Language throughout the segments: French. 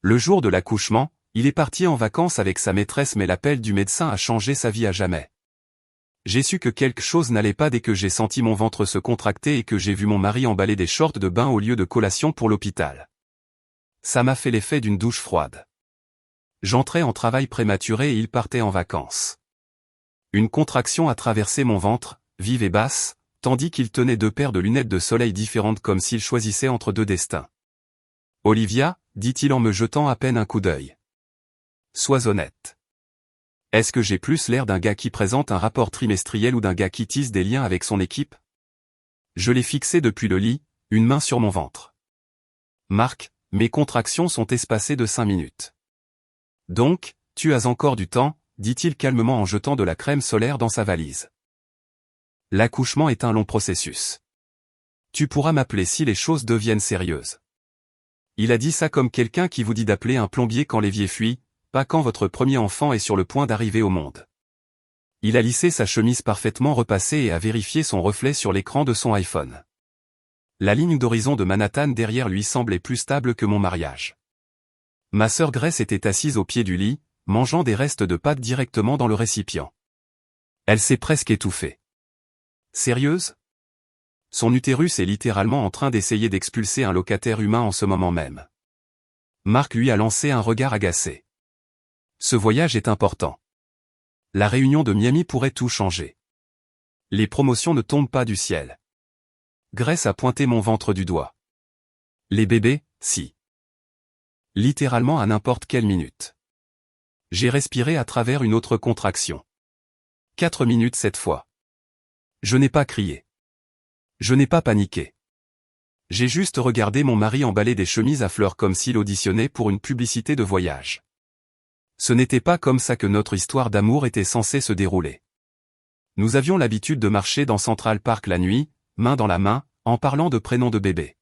Le jour de l'accouchement, il est parti en vacances avec sa maîtresse mais l'appel du médecin a changé sa vie à jamais. J'ai su que quelque chose n'allait pas dès que j'ai senti mon ventre se contracter et que j'ai vu mon mari emballer des shorts de bain au lieu de collation pour l'hôpital. Ça m'a fait l'effet d'une douche froide. J'entrais en travail prématuré et il partait en vacances. Une contraction a traversé mon ventre, vive et basse, tandis qu'il tenait deux paires de lunettes de soleil différentes comme s'il choisissait entre deux destins. « Olivia » dit-il en me jetant à peine un coup d'œil. « Sois honnête. Est-ce que j'ai plus l'air d'un gars qui présente un rapport trimestriel ou d'un gars qui tisse des liens avec son équipe ?» Je l'ai fixé depuis le lit, une main sur mon ventre. « Marc, mes contractions sont espacées de 5 minutes. »« Donc, tu as encore du temps » dit-il calmement en jetant de la crème solaire dans sa valise. « L'accouchement est un long processus. Tu pourras m'appeler si les choses deviennent sérieuses. » Il a dit ça comme quelqu'un qui vous dit d'appeler un plombier quand l'évier fuit, pas quand votre premier enfant est sur le point d'arriver au monde. Il a lissé sa chemise parfaitement repassée et a vérifié son reflet sur l'écran de son iPhone. La ligne d'horizon de Manhattan derrière lui semblait plus stable que mon mariage. Ma sœur Grace était assise au pied du lit, mangeant des restes de pâtes directement dans le récipient. Elle s'est presque étouffée. Sérieuse ? Son utérus est littéralement en train d'essayer d'expulser un locataire humain en ce moment même. Marc lui a lancé un regard agacé. Ce voyage est important. La réunion de Miami pourrait tout changer. Les promotions ne tombent pas du ciel. Grace a pointé mon ventre du doigt. Les bébés, si. Littéralement à n'importe quelle minute. J'ai respiré à travers une autre contraction. 4 minutes cette fois. Je n'ai pas crié. Je n'ai pas paniqué. J'ai juste regardé mon mari emballer des chemises à fleurs comme s'il auditionnait pour une publicité de voyage. Ce n'était pas comme ça que notre histoire d'amour était censée se dérouler. Nous avions l'habitude de marcher dans Central Park la nuit, main dans la main, en parlant de prénoms de bébé.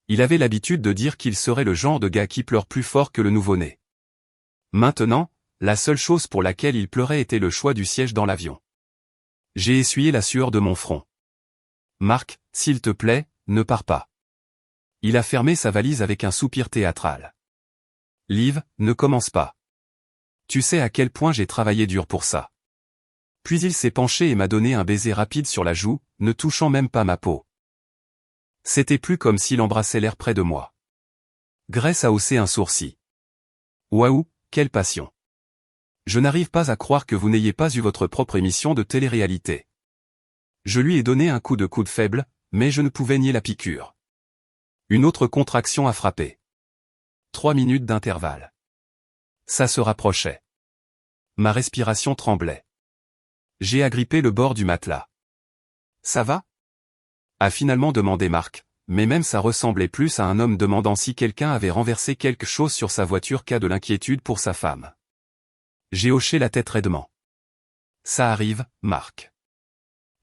Il avait l'habitude de dire qu'il serait le genre de gars qui pleure plus fort que le nouveau-né. Maintenant, la seule chose pour laquelle il pleurait était le choix du siège dans l'avion. J'ai essuyé la sueur de mon front. « Marc, s'il te plaît, ne pars pas. » Il a fermé sa valise avec un soupir théâtral. « Liv, ne commence pas. Tu sais à quel point j'ai travaillé dur pour ça. » Puis il s'est penché et m'a donné un baiser rapide sur la joue, ne touchant même pas ma peau. C'était plus comme s'il embrassait l'air près de moi. Grace a haussé un sourcil. « Waouh, quelle passion. Je n'arrive pas à croire que vous n'ayez pas eu votre propre émission de télé-réalité. » Je lui ai donné un coup de coude faible, mais je ne pouvais nier la piqûre. Une autre contraction a frappé. 3 minutes d'intervalle. Ça se rapprochait. Ma respiration tremblait. J'ai agrippé le bord du matelas. « Ça va ?» a finalement demandé Marc, mais même ça ressemblait plus à un homme demandant si quelqu'un avait renversé quelque chose sur sa voiture qu'à de l'inquiétude pour sa femme. J'ai hoché la tête raidement. « Ça arrive, Marc.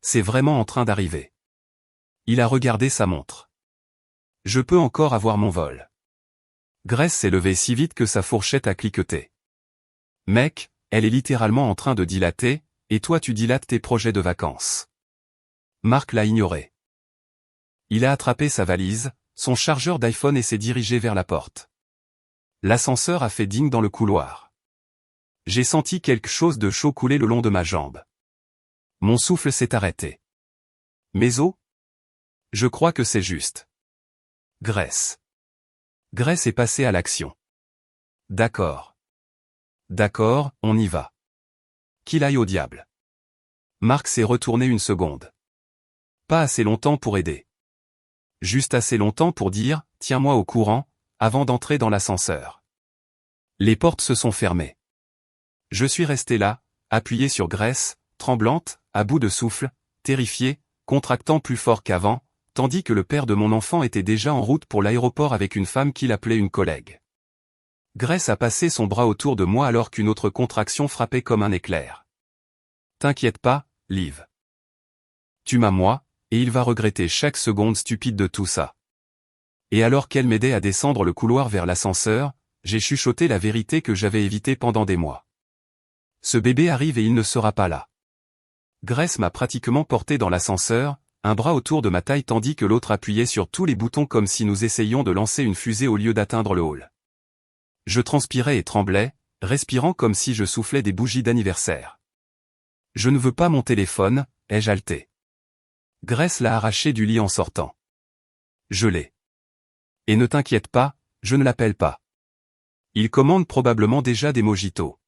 C'est vraiment en train d'arriver. » Il a regardé sa montre. « Je peux encore avoir mon vol. » Grace s'est levée si vite que sa fourchette a cliqueté. « Mec, elle est littéralement en train de dilater, et toi tu dilates tes projets de vacances. » Marc l'a ignoré. Il a attrapé sa valise, son chargeur d'iPhone et s'est dirigé vers la porte. L'ascenseur a fait ding dans le couloir. J'ai senti quelque chose de chaud couler le long de ma jambe. Mon souffle s'est arrêté. Mes os ? Je crois que c'est juste. Grace. Grace est passée à l'action. D'accord. D'accord, on y va. Qu'il aille au diable. Marc s'est retourné une seconde. Pas assez longtemps pour aider. Juste assez longtemps pour dire « tiens-moi au courant » avant d'entrer dans l'ascenseur. Les portes se sont fermées. Je suis resté là, appuyé sur Grace, tremblante, à bout de souffle, terrifiée, contractant plus fort qu'avant, tandis que le père de mon enfant était déjà en route pour l'aéroport avec une femme qu'il appelait une collègue. Grace a passé son bras autour de moi alors qu'une autre contraction frappait comme un éclair. « T'inquiète pas, Liv. Tu m'as moi, et il va regretter chaque seconde stupide de tout ça. » Et alors qu'elle m'aidait à descendre le couloir vers l'ascenseur, j'ai chuchoté la vérité que j'avais évitée pendant des mois. Ce bébé arrive et il ne sera pas là. Grace m'a pratiquement porté dans l'ascenseur, un bras autour de ma taille tandis que l'autre appuyait sur tous les boutons comme si nous essayions de lancer une fusée au lieu d'atteindre le hall. Je transpirais et tremblais, respirant comme si je soufflais des bougies d'anniversaire. Je ne veux pas mon téléphone, ai-je haleté. Grace l'a arraché du lit en sortant. Je l'ai. Et ne t'inquiète pas, je ne l'appelle pas. Il commande probablement déjà des mojitos.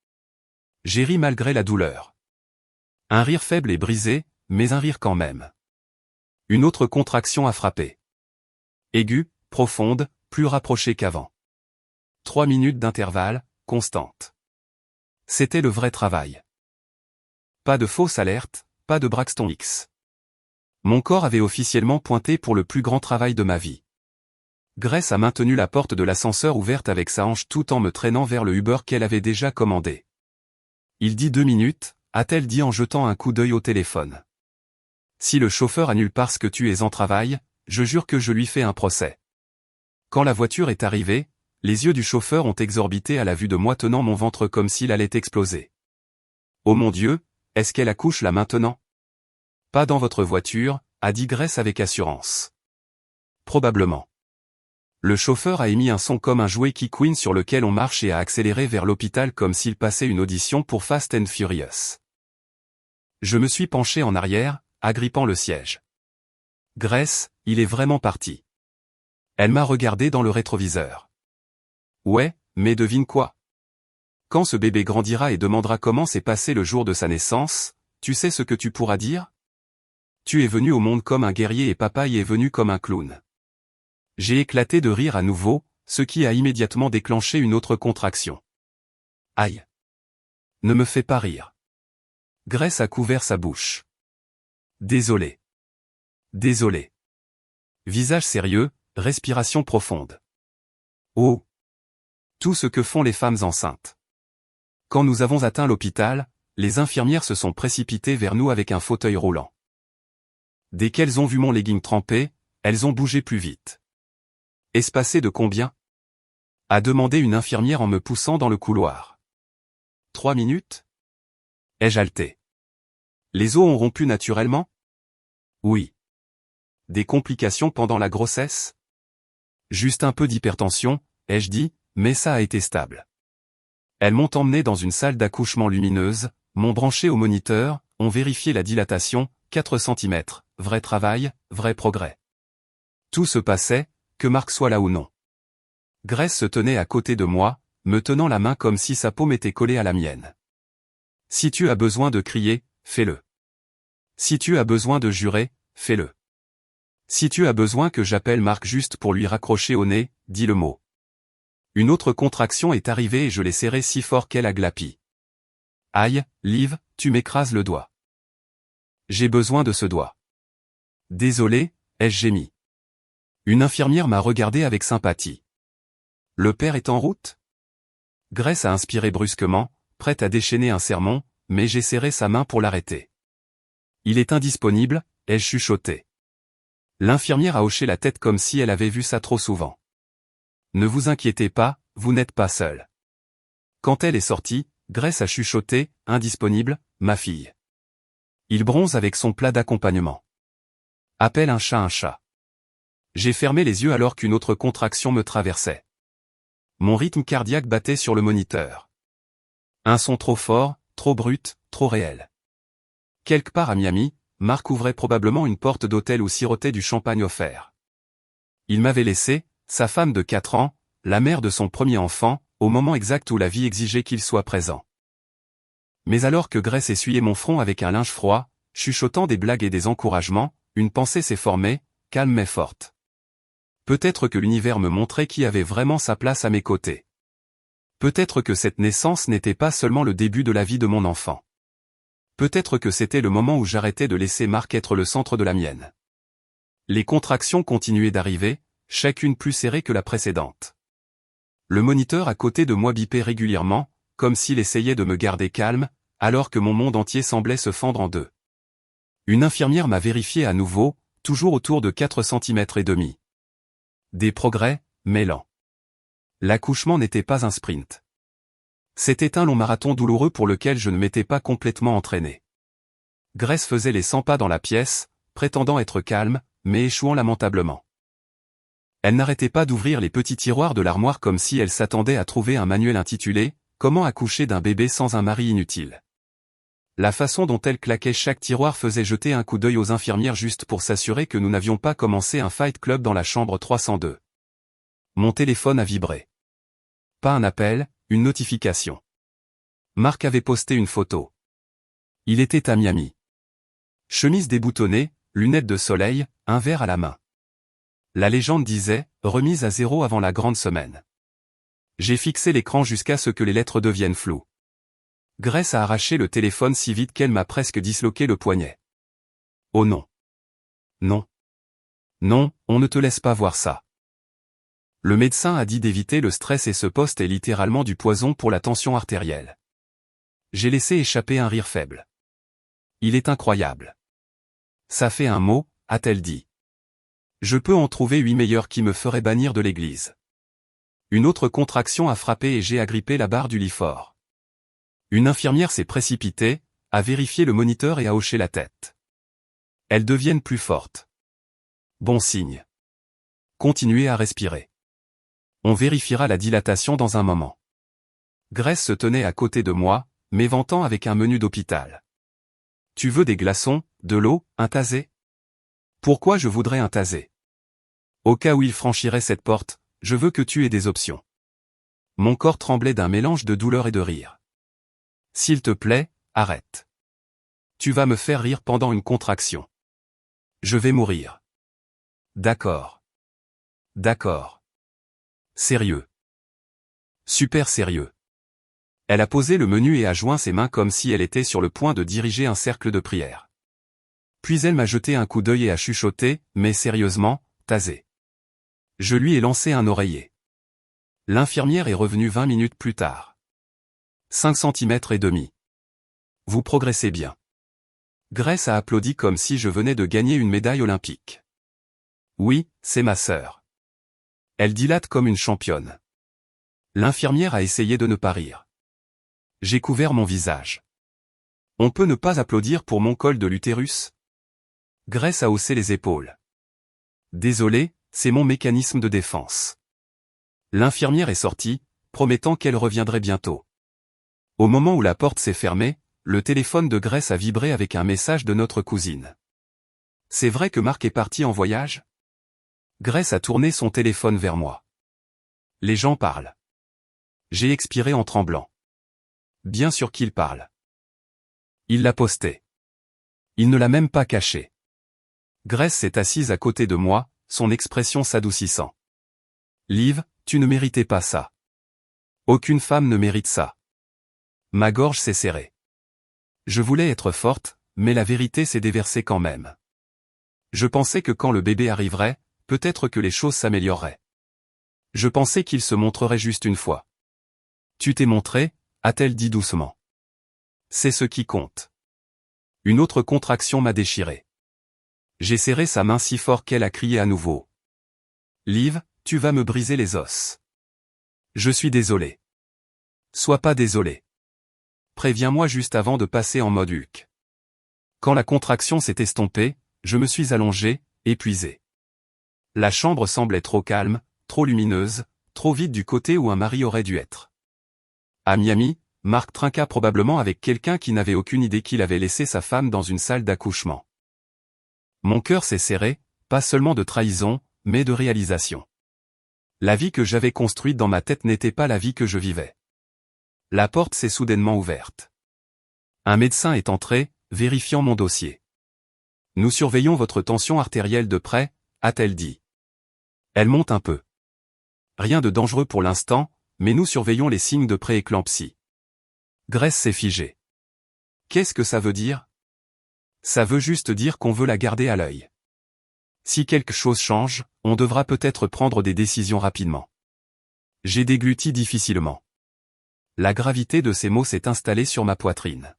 J'ai ri malgré la douleur. Un rire faible et brisé, mais un rire quand même. Une autre contraction a frappé. Aiguë, profonde, plus rapprochée qu'avant. 3 minutes d'intervalle, constante. C'était le vrai travail. Pas de fausse alerte, pas de Braxton X. Mon corps avait officiellement pointé pour le plus grand travail de ma vie. Grace a maintenu la porte de l'ascenseur ouverte avec sa hanche tout en me traînant vers le Uber qu'elle avait déjà commandé. Il dit 2 minutes, a-t-elle dit en jetant un coup d'œil au téléphone. Si le chauffeur annule parce que tu es en travail, je jure que je lui fais un procès. Quand la voiture est arrivée, les yeux du chauffeur ont exorbité à la vue de moi tenant mon ventre comme s'il allait exploser. Oh mon Dieu, est-ce qu'elle accouche là maintenant? Pas dans votre voiture, a dit Grace avec assurance. Probablement. Le chauffeur a émis un son comme un jouet qui couine sur lequel on marche et a accéléré vers l'hôpital comme s'il passait une audition pour Fast and Furious. Je me suis penché en arrière, agrippant le siège. Grace, il est vraiment parti. Elle m'a regardé dans le rétroviseur. Ouais, mais devine quoi? Quand ce bébé grandira et demandera comment s'est passé le jour de sa naissance, tu sais ce que tu pourras dire? Tu es venu au monde comme un guerrier et papa y est venu comme un clown. J'ai éclaté de rire à nouveau, ce qui a immédiatement déclenché une autre contraction. Aïe! Ne me fais pas rire. Grace a couvert sa bouche. Désolé. Désolé. Visage sérieux, respiration profonde. Oh! Tout ce que font les femmes enceintes. Quand nous avons atteint l'hôpital, les infirmières se sont précipitées vers nous avec un fauteuil roulant. Dès qu'elles ont vu mon legging trempé, elles ont bougé plus vite. Espacé de combien? A demandé une infirmière en me poussant dans le couloir. 3 minutes? Ai-je haleté. Les os ont rompu naturellement? Oui. Des complications pendant la grossesse? Juste un peu d'hypertension, ai-je dit, mais ça a été stable. Elles m'ont emmené dans une salle d'accouchement lumineuse, m'ont branché au moniteur, ont vérifié la dilatation, 4 cm, vrai travail, vrai progrès. Tout se passait, que Marc soit là ou non. Grace se tenait à côté de moi, me tenant la main comme si sa paume était collée à la mienne. Si tu as besoin de crier, fais-le. Si tu as besoin de jurer, fais-le. Si tu as besoin que j'appelle Marc juste pour lui raccrocher au nez, dis le mot. Une autre contraction est arrivée et je l'ai serrée si fort qu'elle a glapi. Aïe, Liv, tu m'écrases le doigt. J'ai besoin de ce doigt. Désolé, ai-je gémi. Une infirmière m'a regardé avec sympathie. Le père est en route? Grace a inspiré brusquement, prête à déchaîner un sermon, mais j'ai serré sa main pour l'arrêter. Il est indisponible, ai-je chuchoté. L'infirmière a hoché la tête comme si elle avait vu ça trop souvent. Ne vous inquiétez pas, vous n'êtes pas seul. Quand elle est sortie, Grace a chuchoté, indisponible, ma fille. Il bronze avec son plat d'accompagnement. Appelle un chat un chat. J'ai fermé les yeux alors qu'une autre contraction me traversait. Mon rythme cardiaque battait sur le moniteur. Un son trop fort, trop brut, trop réel. Quelque part à Miami, Marc ouvrait probablement une porte d'hôtel où sirotait du champagne offert. Il m'avait laissé, sa femme de 4 ans, la mère de son premier enfant, au moment exact où la vie exigeait qu'il soit présent. Mais alors que Grace essuyait mon front avec un linge froid, chuchotant des blagues et des encouragements, une pensée s'est formée, calme mais forte. Peut-être que l'univers me montrait qui avait vraiment sa place à mes côtés. Peut-être que cette naissance n'était pas seulement le début de la vie de mon enfant. Peut-être que c'était le moment où j'arrêtais de laisser Marc être le centre de la mienne. Les contractions continuaient d'arriver, chacune plus serrée que la précédente. Le moniteur à côté de moi bipait régulièrement, comme s'il essayait de me garder calme, alors que mon monde entier semblait se fendre en deux. Une infirmière m'a vérifié à nouveau, toujours autour de 4 cm et demi. Des progrès, mais lents. L'accouchement n'était pas un sprint. C'était un long marathon douloureux pour lequel je ne m'étais pas complètement entraîné. Grace faisait les 100 pas dans la pièce, prétendant être calme, mais échouant lamentablement. Elle n'arrêtait pas d'ouvrir les petits tiroirs de l'armoire comme si elle s'attendait à trouver un manuel intitulé « Comment accoucher d'un bébé sans un mari inutile ». La façon dont elle claquait chaque tiroir faisait jeter un coup d'œil aux infirmières juste pour s'assurer que nous n'avions pas commencé un fight club dans la chambre 302. Mon téléphone a vibré. Pas un appel, une notification. Marc avait posté une photo. Il était à Miami. Chemise déboutonnée, lunettes de soleil, un verre à la main. La légende disait, remise à zéro avant la grande semaine. J'ai fixé l'écran jusqu'à ce que les lettres deviennent floues. Grace a arraché le téléphone si vite qu'elle m'a presque disloqué le poignet. Oh non. Non. Non, on ne te laisse pas voir ça. Le médecin a dit d'éviter le stress et ce poste est littéralement du poison pour la tension artérielle. J'ai laissé échapper un rire faible. Il est incroyable. Ça fait un mot, a-t-elle dit. Je peux en trouver 8 meilleurs qui me feraient bannir de l'église. Une autre contraction a frappé et j'ai agrippé la barre du lit fort. Une infirmière s'est précipitée, a vérifié le moniteur et a hoché la tête. Elles deviennent plus fortes. Bon signe. Continuez à respirer. On vérifiera la dilatation dans un moment. Grace se tenait à côté de moi, m'éventant avec un menu d'hôpital. Tu veux des glaçons, de l'eau, un tasé? Pourquoi je voudrais un tasé? Au cas où il franchirait cette porte, je veux que tu aies des options. Mon corps tremblait d'un mélange de douleur et de rire. S'il te plaît, arrête. Tu vas me faire rire pendant une contraction. Je vais mourir. D'accord. D'accord. Sérieux. Super sérieux. Elle a posé le menu et a joint ses mains comme si elle était sur le point de diriger un cercle de prière. Puis elle m'a jeté un coup d'œil et a chuchoté, mais sérieusement, tasé. Je lui ai lancé un oreiller. L'infirmière est revenue 20 minutes plus tard. 5 centimètres et demi. Vous progressez bien. Grace a applaudi comme si je venais de gagner une médaille olympique. Oui, c'est ma sœur. Elle dilate comme une championne. L'infirmière a essayé de ne pas rire. J'ai couvert mon visage. On peut ne pas applaudir pour mon col de l'utérus? Grace a haussé les épaules. Désolé, c'est mon mécanisme de défense. L'infirmière est sortie, promettant qu'elle reviendrait bientôt. Au moment où la porte s'est fermée, le téléphone de Grace a vibré avec un message de notre cousine. C'est vrai que Marc est parti en voyage? Grace a tourné son téléphone vers moi. Les gens parlent. J'ai expiré en tremblant. Bien sûr qu'il parle. Il l'a posté. Il ne l'a même pas caché. Grace s'est assise à côté de moi, son expression s'adoucissant. Liv, tu ne méritais pas ça. Aucune femme ne mérite ça. Ma gorge s'est serrée. Je voulais être forte, mais la vérité s'est déversée quand même. Je pensais que quand le bébé arriverait, peut-être que les choses s'amélioreraient. Je pensais qu'il se montrerait juste une fois. Tu t'es montré, a-t-elle dit doucement. C'est ce qui compte. Une autre contraction m'a déchiré. J'ai serré sa main si fort qu'elle a crié à nouveau. Liv, tu vas me briser les os. Je suis désolé. Sois pas désolé. Préviens-moi juste avant de passer en mode Hulk. Quand la contraction s'est estompée, je me suis allongé, épuisé. La chambre semblait trop calme, trop lumineuse, trop vide du côté où un mari aurait dû être. À Miami, Marc trinqua probablement avec quelqu'un qui n'avait aucune idée qu'il avait laissé sa femme dans une salle d'accouchement. Mon cœur s'est serré, pas seulement de trahison, mais de réalisation. La vie que j'avais construite dans ma tête n'était pas la vie que je vivais. La porte s'est soudainement ouverte. Un médecin est entré, vérifiant mon dossier. Nous surveillons votre tension artérielle de près, a-t-elle dit. Elle monte un peu. Rien de dangereux pour l'instant, mais nous surveillons les signes de pré-éclampsie. Grace s'est figée. Qu'est-ce que ça veut dire? Ça veut juste dire qu'on veut la garder à l'œil. Si quelque chose change, on devra peut-être prendre des décisions rapidement. J'ai dégluti difficilement. La gravité de ces mots s'est installée sur ma poitrine.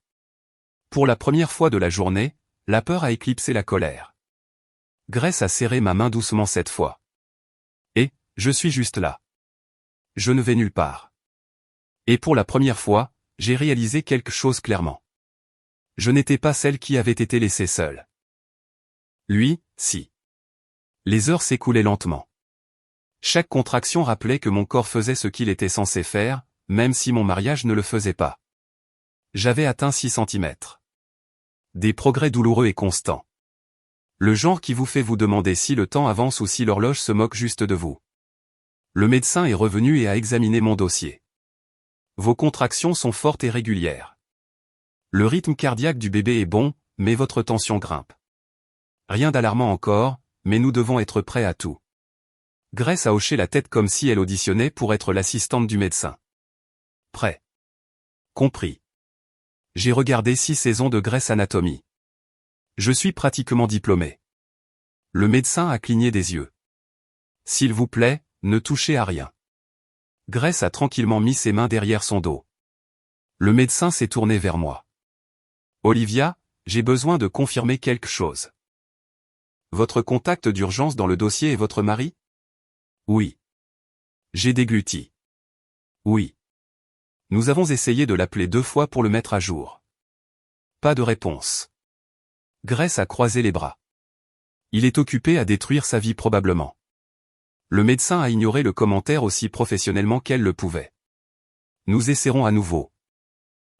Pour la première fois de la journée, la peur a éclipsé la colère. Grace a serré ma main doucement cette fois. Et, je suis juste là. Je ne vais nulle part. Et pour la première fois, j'ai réalisé quelque chose clairement. Je n'étais pas celle qui avait été laissée seule. Lui, si. Les heures s'écoulaient lentement. Chaque contraction rappelait que mon corps faisait ce qu'il était censé faire, même si mon mariage ne le faisait pas. J'avais atteint 6 centimètres. Des progrès douloureux et constants. Le genre qui vous fait vous demander si le temps avance ou si l'horloge se moque juste de vous. Le médecin est revenu et a examiné mon dossier. Vos contractions sont fortes et régulières. Le rythme cardiaque du bébé est bon, mais votre tension grimpe. Rien d'alarmant encore, mais nous devons être prêts à tout. Grace a hoché la tête comme si elle auditionnait pour être l'assistante du médecin. Prêt. Compris. J'ai regardé 6 saisons de Grey's Anatomy. Je suis pratiquement diplômé. Le médecin a cligné des yeux. S'il vous plaît, ne touchez à rien. Grace a tranquillement mis ses mains derrière son dos. Le médecin s'est tourné vers moi. Olivia, j'ai besoin de confirmer quelque chose. Votre contact d'urgence dans le dossier est votre mari? Oui. J'ai dégluti. Oui. Nous avons essayé de l'appeler 2 fois pour le mettre à jour. Pas de réponse. Grace a croisé les bras. Il est occupé à détruire sa vie probablement. Le médecin a ignoré le commentaire aussi professionnellement qu'elle le pouvait. Nous essaierons à nouveau.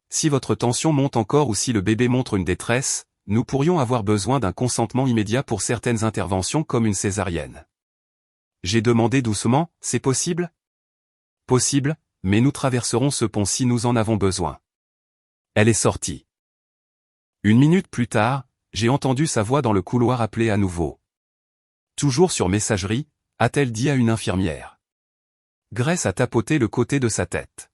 Si votre tension monte encore ou si le bébé montre une détresse, nous pourrions avoir besoin d'un consentement immédiat pour certaines interventions comme une césarienne. J'ai demandé doucement, c'est possible? Possible, mais nous traverserons ce pont si nous en avons besoin. Elle est sortie. 1 minute plus tard, j'ai entendu sa voix dans le couloir appeler à nouveau. Toujours sur messagerie, a-t-elle dit à une infirmière. Grace a tapoté le côté de sa tête.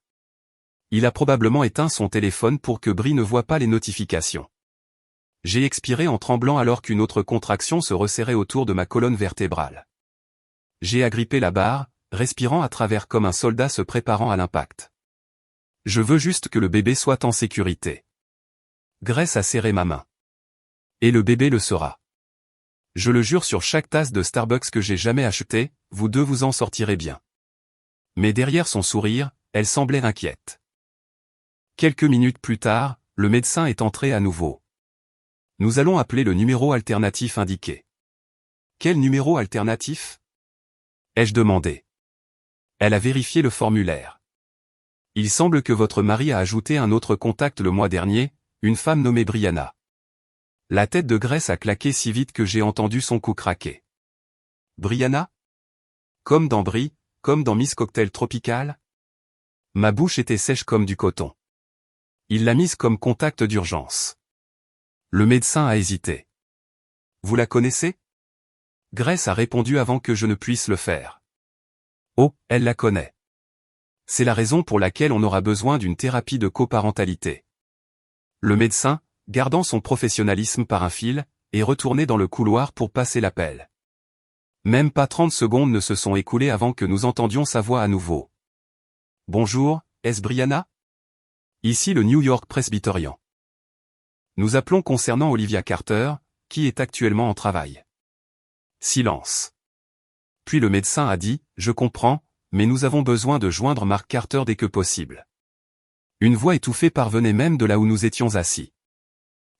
Il a probablement éteint son téléphone pour que Brie ne voie pas les notifications. J'ai expiré en tremblant alors qu'une autre contraction se resserrait autour de ma colonne vertébrale. J'ai agrippé la barre, respirant à travers comme un soldat se préparant à l'impact. Je veux juste que le bébé soit en sécurité. Grace a serré ma main. Et le bébé le sera. Je le jure sur chaque tasse de Starbucks que j'ai jamais acheté, vous deux vous en sortirez bien. Mais derrière son sourire, elle semblait inquiète. Quelques minutes plus tard, le médecin est entré à nouveau. Nous allons appeler le numéro alternatif indiqué. Quel numéro alternatif? Ai-je demandé. Elle a vérifié le formulaire. Il semble que votre mari a ajouté un autre contact le mois dernier, une femme nommée Brianna. La tête de Grace a claqué si vite que j'ai entendu son cou craquer. Brianna? Comme dans Brie, comme dans Miss Cocktail Tropical? Ma bouche était sèche comme du coton. Il l'a mise comme contact d'urgence. Le médecin a hésité. Vous la connaissez? Grace a répondu avant que je ne puisse le faire. Oh, elle la connaît. C'est la raison pour laquelle on aura besoin d'une thérapie de coparentalité. Le médecin, gardant son professionnalisme par un fil, est retourné dans le couloir pour passer l'appel. Même pas 30 secondes ne se sont écoulées avant que nous entendions sa voix à nouveau. Bonjour, est-ce Brianna? Ici le New York Presbyterian. Nous appelons concernant Olivia Carter, qui est actuellement en travail. Silence. Puis le médecin a dit, je comprends, mais nous avons besoin de joindre Mark Carter dès que possible. Une voix étouffée parvenait même de là où nous étions assis.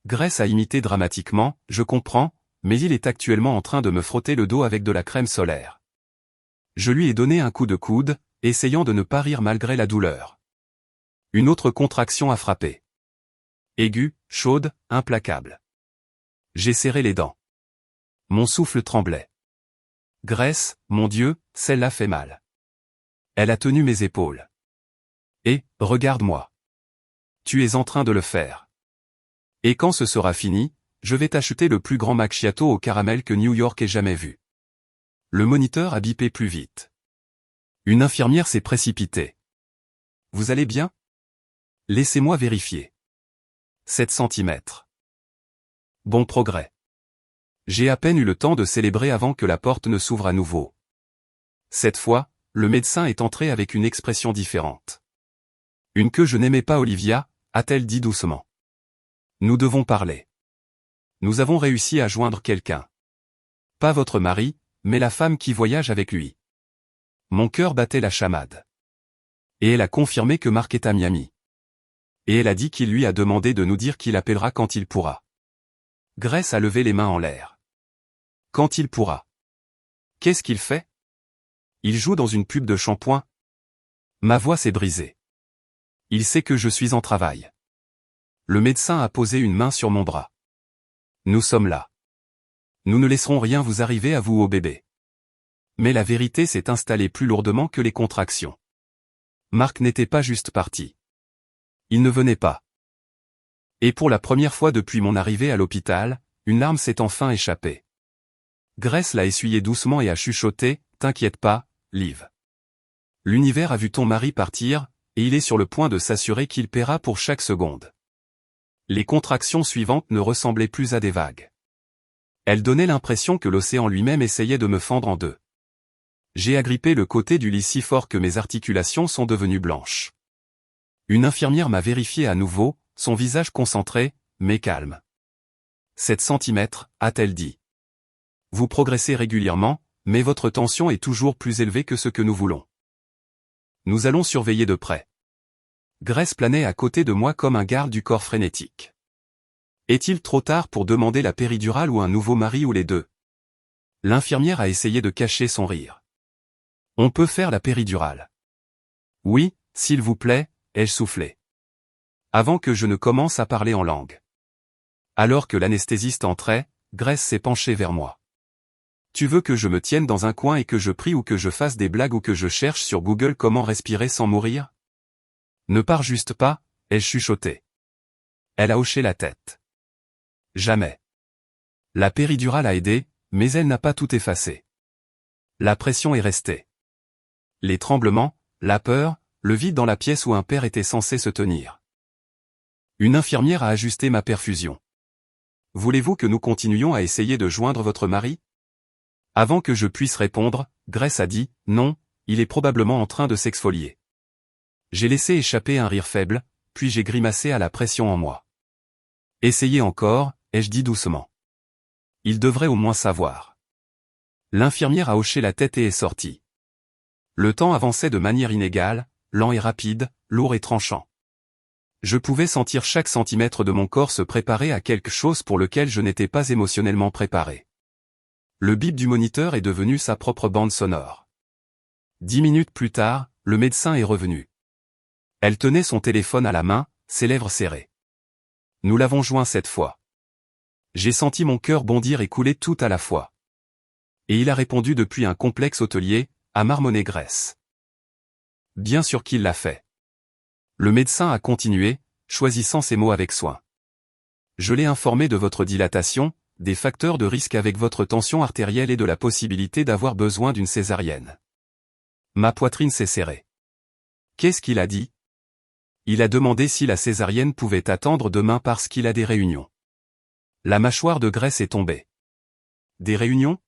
Grace a imité dramatiquement, je comprends, mais il est actuellement en train de me frotter le dos avec de la crème solaire. Je lui ai donné un coup de coude, essayant de ne pas rire malgré la douleur. Une autre contraction a frappé. Aiguë, chaude, implacable. J'ai serré les dents. Mon souffle tremblait. Grace, mon Dieu, celle-là fait mal. Elle a tenu mes épaules. Et, regarde-moi. Tu es en train de le faire. Et quand ce sera fini, je vais t'acheter le plus grand macchiato au caramel que New York ait jamais vu. Le moniteur a bipé plus vite. Une infirmière s'est précipitée. Vous allez bien? Laissez-moi vérifier. 7 centimètres. Bon progrès. J'ai à peine eu le temps de célébrer avant que la porte ne s'ouvre à nouveau. Cette fois, le médecin est entré avec une expression différente. Une que je n'aimais pas Olivia, a-t-elle dit doucement. Nous devons parler. Nous avons réussi à joindre quelqu'un. Pas votre mari, mais la femme qui voyage avec lui. Mon cœur battait la chamade. Et elle a confirmé que Mark est à Miami. Et elle a dit qu'il lui a demandé de nous dire qu'il appellera quand il pourra. Grace a levé les mains en l'air. Quand il pourra. Qu'est-ce qu'il fait? Il joue dans une pub de shampoing. Ma voix s'est brisée. Il sait que je suis en travail. Le médecin a posé une main sur mon bras. Nous sommes là. Nous ne laisserons rien vous arriver à vous au bébé. Mais la vérité s'est installée plus lourdement que les contractions. Marc n'était pas juste parti. Il ne venait pas. Et pour la première fois depuis mon arrivée à l'hôpital, une larme s'est enfin échappée. Grace l'a essuyée doucement et a chuchoté, « T'inquiète pas, Liv. L'univers a vu ton mari partir, et il est sur le point de s'assurer qu'il paiera pour chaque seconde. » Les contractions suivantes ne ressemblaient plus à des vagues. Elles donnaient l'impression que l'océan lui-même essayait de me fendre en deux. J'ai agrippé le côté du lit si fort que mes articulations sont devenues blanches. Une infirmière m'a vérifié à nouveau, son visage concentré, mais calme. 7 centimètres, a-t-elle dit. Vous progressez régulièrement, mais votre tension est toujours plus élevée que ce que nous voulons. Nous allons surveiller de près. Grace planait à côté de moi comme un garde du corps frénétique. Est-il trop tard pour demander la péridurale ou un nouveau mari ou les deux? L'infirmière a essayé de cacher son rire. On peut faire la péridurale. Oui, s'il vous plaît, ai-je soufflé. Avant que je ne commence à parler en langue. Alors que l'anesthésiste entrait, Grace s'est penchée vers moi. Tu veux que je me tienne dans un coin et que je prie ou que je fasse des blagues ou que je cherche sur Google comment respirer sans mourir? Ne pars juste pas, ai-je chuchoté. Elle a hoché la tête. Jamais. La péridurale a aidé, mais elle n'a pas tout effacé. La pression est restée. Les tremblements, la peur, le vide dans la pièce où un père était censé se tenir. Une infirmière a ajusté ma perfusion. Voulez-vous que nous continuions à essayer de joindre votre mari? Avant que je puisse répondre, Grace a dit, non, il est probablement en train de s'exfolier. J'ai laissé échapper un rire faible, puis j'ai grimacé à la pression en moi. Essayez encore, ai-je dit doucement. Il devrait au moins savoir. L'infirmière a hoché la tête et est sortie. Le temps avançait de manière inégale, lent et rapide, lourd et tranchant. Je pouvais sentir chaque centimètre de mon corps se préparer à quelque chose pour lequel je n'étais pas émotionnellement préparé. Le bip du moniteur est devenu sa propre bande sonore. 10 minutes plus tard, le médecin est revenu. Elle tenait son téléphone à la main, ses lèvres serrées. Nous l'avons joint cette fois. J'ai senti mon cœur bondir et couler tout à la fois. Et il a répondu depuis un complexe hôtelier, à marmonner Grace. Bien sûr qu'il l'a fait. Le médecin a continué, choisissant ses mots avec soin. Je l'ai informé de votre dilatation, des facteurs de risque avec votre tension artérielle et de la possibilité d'avoir besoin d'une césarienne. Ma poitrine s'est serrée. Qu'est-ce qu'il a dit? Il a demandé si la césarienne pouvait attendre demain parce qu'il a des réunions. La mâchoire de Grace est tombée. Des réunions?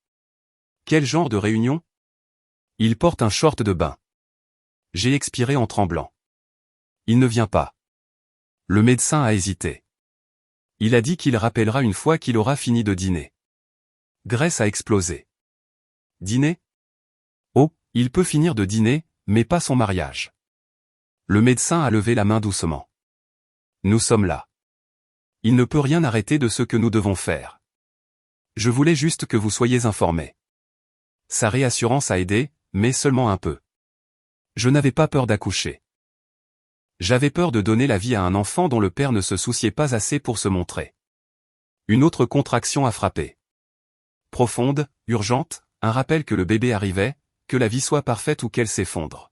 Quel genre de réunion? Il porte un short de bain. J'ai expiré en tremblant. Il ne vient pas. Le médecin a hésité. Il a dit qu'il rappellera une fois qu'il aura fini de dîner. Grace a explosé. Dîner? Oh, il peut finir de dîner, mais pas son mariage. Le médecin a levé la main doucement. Nous sommes là. Il ne peut rien arrêter de ce que nous devons faire. Je voulais juste que vous soyez informés. Sa réassurance a aidé, mais seulement un peu. Je n'avais pas peur d'accoucher. J'avais peur de donner la vie à un enfant dont le père ne se souciait pas assez pour se montrer. Une autre contraction a frappé. Profonde, urgente, un rappel que le bébé arrivait, que la vie soit parfaite ou qu'elle s'effondre.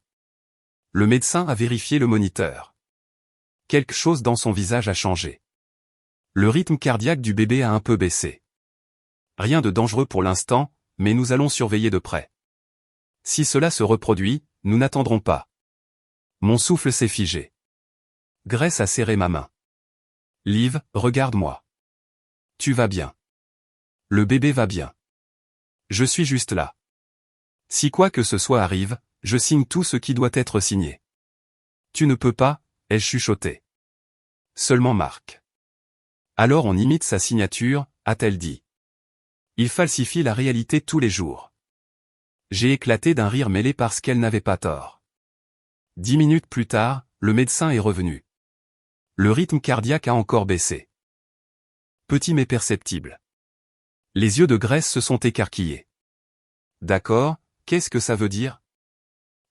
Le médecin a vérifié le moniteur. Quelque chose dans son visage a changé. Le rythme cardiaque du bébé a un peu baissé. Rien de dangereux pour l'instant, mais nous allons surveiller de près. Si cela se reproduit, nous n'attendrons pas. Mon souffle s'est figé. Grace a serré ma main. Liv, regarde-moi. Tu vas bien. Le bébé va bien. Je suis juste là. Si quoi que ce soit arrive, je signe tout ce qui doit être signé. Tu ne peux pas, ai-je chuchoté. Seulement Marc. Alors on imite sa signature, a-t-elle dit. Il falsifie la réalité tous les jours. J'ai éclaté d'un rire mêlé parce qu'elle n'avait pas tort. 10 minutes plus tard, le médecin est revenu. Le rythme cardiaque a encore baissé. Petit mais perceptible. Les yeux de Grace se sont écarquillés. D'accord, qu'est-ce que ça veut dire?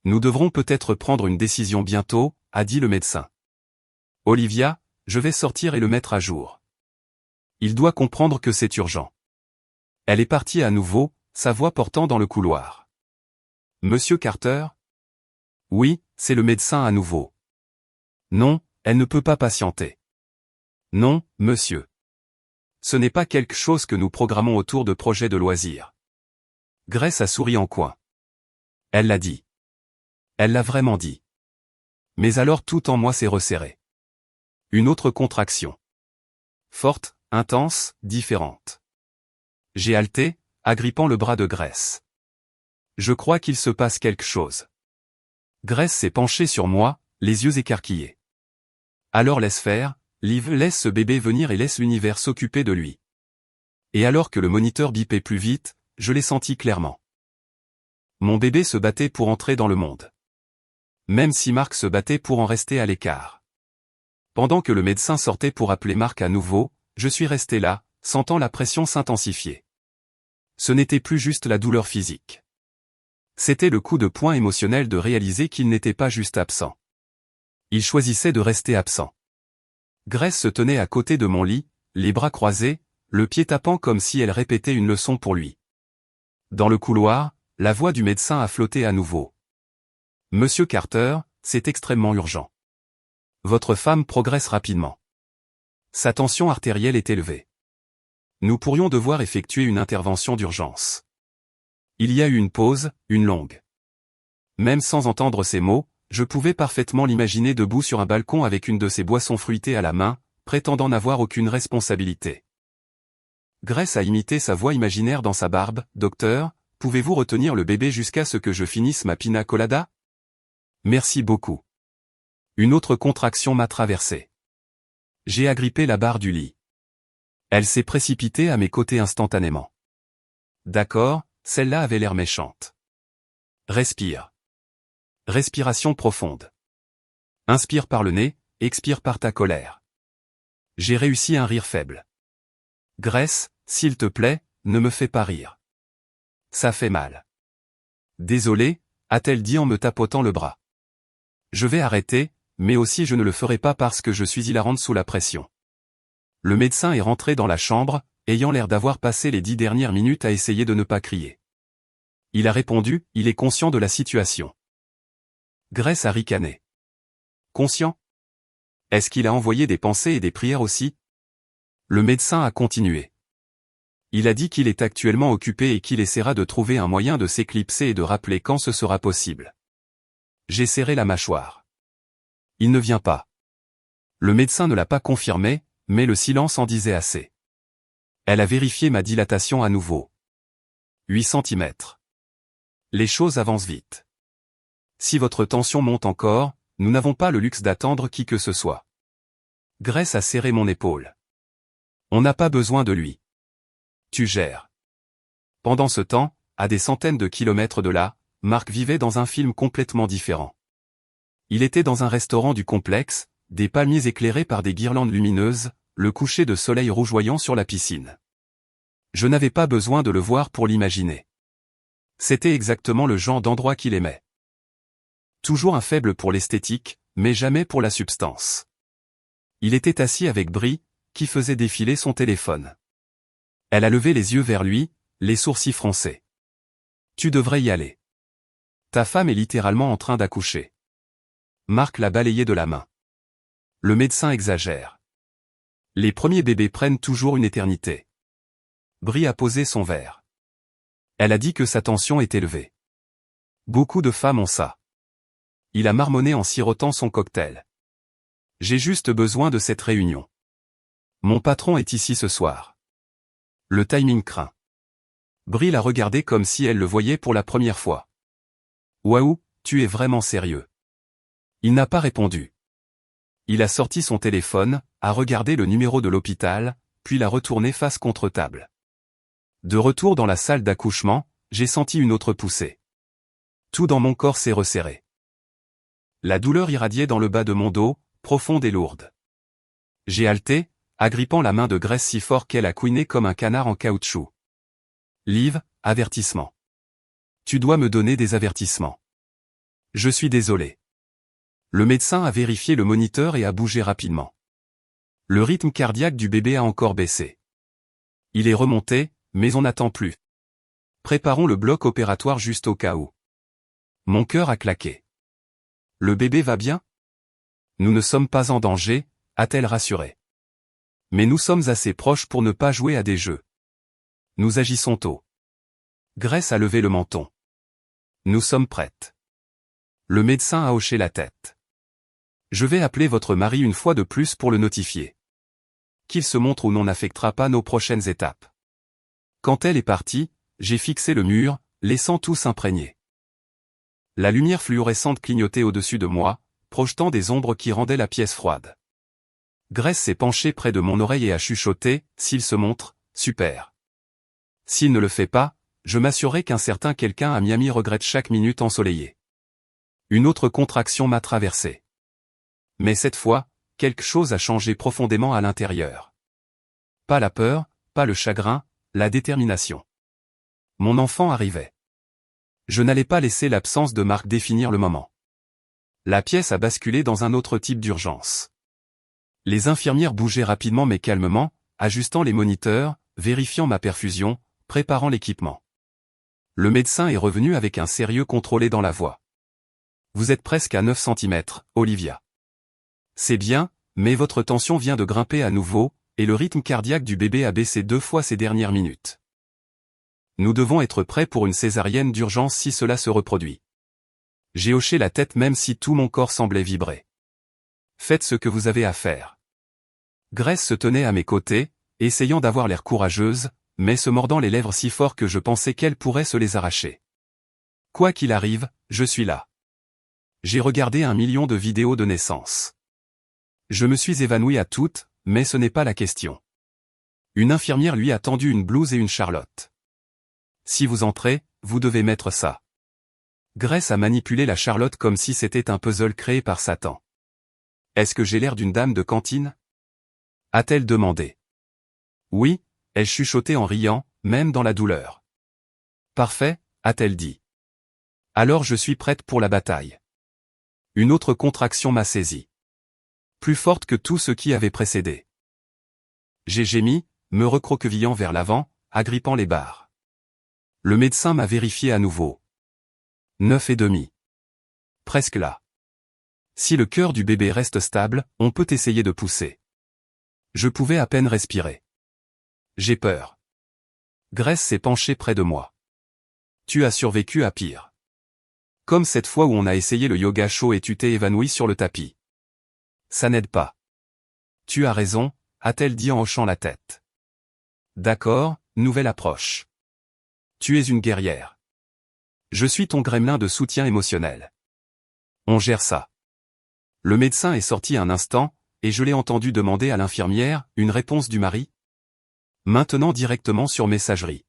Nous devrons peut-être prendre une décision bientôt, a dit le médecin. Olivia, je vais sortir et le mettre à jour. Il doit comprendre que c'est urgent. Elle est partie à nouveau, sa voix portant dans le couloir. Monsieur Carter? Oui, c'est le médecin à nouveau. Non, elle ne peut pas patienter. Non, monsieur. Ce n'est pas quelque chose que nous programmons autour de projets de loisirs. Grace a souri en coin. Elle l'a dit. Elle l'a vraiment dit. Mais alors tout en moi s'est resserré. Une autre contraction. Forte, intense, différente. J'ai haleté, agrippant le bras de Grace. Je crois qu'il se passe quelque chose. Grace s'est penchée sur moi, les yeux écarquillés. Alors laisse faire, Liv, laisse ce bébé venir et laisse l'univers s'occuper de lui. Et alors que le moniteur bipait plus vite, je l'ai senti clairement. Mon bébé se battait pour entrer dans le monde. Même si Marc se battait pour en rester à l'écart. Pendant que le médecin sortait pour appeler Marc à nouveau, je suis resté là, sentant la pression s'intensifier. Ce n'était plus juste la douleur physique. C'était le coup de poing émotionnel de réaliser qu'il n'était pas juste absent. Il choisissait de rester absent. Grace se tenait à côté de mon lit, les bras croisés, le pied tapant comme si elle répétait une leçon pour lui. Dans le couloir, la voix du médecin a flotté à nouveau. Monsieur Carter, c'est extrêmement urgent. Votre femme progresse rapidement. Sa tension artérielle est élevée. Nous pourrions devoir effectuer une intervention d'urgence. Il y a eu une pause, une longue. Même sans entendre ces mots, je pouvais parfaitement l'imaginer debout sur un balcon avec une de ses boissons fruitées à la main, prétendant n'avoir aucune responsabilité. Grace a imité sa voix imaginaire dans sa barbe. Docteur, pouvez-vous retenir le bébé jusqu'à ce que je finisse ma pina colada? Merci beaucoup. Une autre contraction m'a traversé. J'ai agrippé la barre du lit. Elle s'est précipitée à mes côtés instantanément. D'accord, celle-là avait l'air méchante. Respire. Respiration profonde. Inspire par le nez, expire par ta colère. J'ai réussi un rire faible. Grace, s'il te plaît, ne me fais pas rire. Ça fait mal. Désolé, a-t-elle dit en me tapotant le bras. Je vais arrêter, mais aussi je ne le ferai pas parce que je suis hilarante sous la pression. Le médecin est rentré dans la chambre, ayant l'air d'avoir passé les 10 dernières minutes à essayer de ne pas crier. Il a répondu, il est conscient de la situation. Grace a ricané. Conscient? Est-ce qu'il a envoyé des pensées et des prières aussi? Le médecin a continué. Il a dit qu'il est actuellement occupé et qu'il essaiera de trouver un moyen de s'éclipser et de rappeler quand ce sera possible. J'ai serré la mâchoire. Il ne vient pas. Le médecin ne l'a pas confirmé, mais le silence en disait assez. Elle a vérifié ma dilatation à nouveau. 8 centimètres. Les choses avancent vite. Si votre tension monte encore, nous n'avons pas le luxe d'attendre qui que ce soit. Grace a serré mon épaule. On n'a pas besoin de lui. Tu gères. Pendant ce temps, à des centaines de kilomètres de là, Marc vivait dans un film complètement différent. Il était dans un restaurant du complexe, des palmiers éclairés par des guirlandes lumineuses, le coucher de soleil rougeoyant sur la piscine. Je n'avais pas besoin de le voir pour l'imaginer. C'était exactement le genre d'endroit qu'il aimait. Toujours un faible pour l'esthétique, mais jamais pour la substance. Il était assis avec Brie, qui faisait défiler son téléphone. Elle a levé les yeux vers lui, les sourcils froncés. Tu devrais y aller. Ta femme est littéralement en train d'accoucher. Marc l'a balayé de la main. Le médecin exagère. Les premiers bébés prennent toujours une éternité. Brie a posé son verre. Elle a dit que sa tension est élevée. Beaucoup de femmes ont ça. Il a marmonné en sirotant son cocktail. J'ai juste besoin de cette réunion. Mon patron est ici ce soir. Le timing craint. Brie l'a regardé comme si elle le voyait pour la première fois. Waouh, tu es vraiment sérieux. Il n'a pas répondu. Il a sorti son téléphone, a regardé le numéro de l'hôpital, puis l'a retourné face contre table. De retour dans la salle d'accouchement, j'ai senti une autre poussée. Tout dans mon corps s'est resserré. La douleur irradiait dans le bas de mon dos, profonde et lourde. J'ai haleté, agrippant la main de Grace si fort qu'elle a couiné comme un canard en caoutchouc. Liv, avertissement. Tu dois me donner des avertissements. Je suis désolé. Le médecin a vérifié le moniteur et a bougé rapidement. Le rythme cardiaque du bébé a encore baissé. Il est remonté, mais on n'attend plus. Préparons le bloc opératoire juste au cas où. Mon cœur a claqué. Le bébé va bien? Nous ne sommes pas en danger, a-t-elle rassuré. Mais nous sommes assez proches pour ne pas jouer à des jeux. Nous agissons tôt. Grace a levé le menton. Nous sommes prêtes. Le médecin a hoché la tête. Je vais appeler votre mari une fois de plus pour le notifier. Qu'il se montre ou non n'affectera pas nos prochaines étapes. Quand elle est partie, j'ai fixé le mur, laissant tout s'imprégner. La lumière fluorescente clignotait au-dessus de moi, projetant des ombres qui rendaient la pièce froide. Grace s'est penchée près de mon oreille et a chuchoté, s'il se montre, super. S'il ne le fait pas, je m'assurerai qu'un certain quelqu'un à Miami regrette chaque minute ensoleillée. Une autre contraction m'a traversé. Mais cette fois, quelque chose a changé profondément à l'intérieur. Pas la peur, pas le chagrin, la détermination. Mon enfant arrivait. Je n'allais pas laisser l'absence de Marc définir le moment. La pièce a basculé dans un autre type d'urgence. Les infirmières bougeaient rapidement mais calmement, ajustant les moniteurs, vérifiant ma perfusion, préparant l'équipement. Le médecin est revenu avec un sérieux contrôlé dans la voix. Vous êtes presque à 9 cm, Olivia. C'est bien, mais votre tension vient de grimper à nouveau, et le rythme cardiaque du bébé a baissé 2 fois ces dernières minutes. Nous devons être prêts pour une césarienne d'urgence si cela se reproduit. J'ai hoché la tête même si tout mon corps semblait vibrer. Faites ce que vous avez à faire. Grace se tenait à mes côtés, essayant d'avoir l'air courageuse, mais se mordant les lèvres si fort que je pensais qu'elle pourrait se les arracher. Quoi qu'il arrive, je suis là. J'ai regardé 1 million de vidéos de naissance. Je me suis évanoui à toutes, mais ce n'est pas la question. Une infirmière lui a tendu une blouse et une charlotte. Si vous entrez, vous devez mettre ça. Grace a manipulé la charlotte comme si c'était un puzzle créé par Satan. Est-ce que j'ai l'air d'une dame de cantine? A-t-elle demandé. Oui, elle chuchotait en riant, même dans la douleur. Parfait, a-t-elle dit. Alors je suis prête pour la bataille. Une autre contraction m'a saisi. Plus forte que tout ce qui avait précédé. J'ai gémi, me recroquevillant vers l'avant, agrippant les barres. Le médecin m'a vérifié à nouveau. 9,5. Presque là. Si le cœur du bébé reste stable, on peut essayer de pousser. Je pouvais à peine respirer. J'ai peur. Grace s'est penchée près de moi. Tu as survécu à pire. Comme cette fois où on a essayé le yoga chaud et tu t'es évanoui sur le tapis. Ça n'aide pas. Tu as raison, a-t-elle dit en hochant la tête. D'accord, nouvelle approche. Tu es une guerrière. Je suis ton gremlin de soutien émotionnel. On gère ça. Le médecin est sorti un instant, et je l'ai entendu demander à l'infirmière, une réponse du mari? Maintenant directement sur messagerie.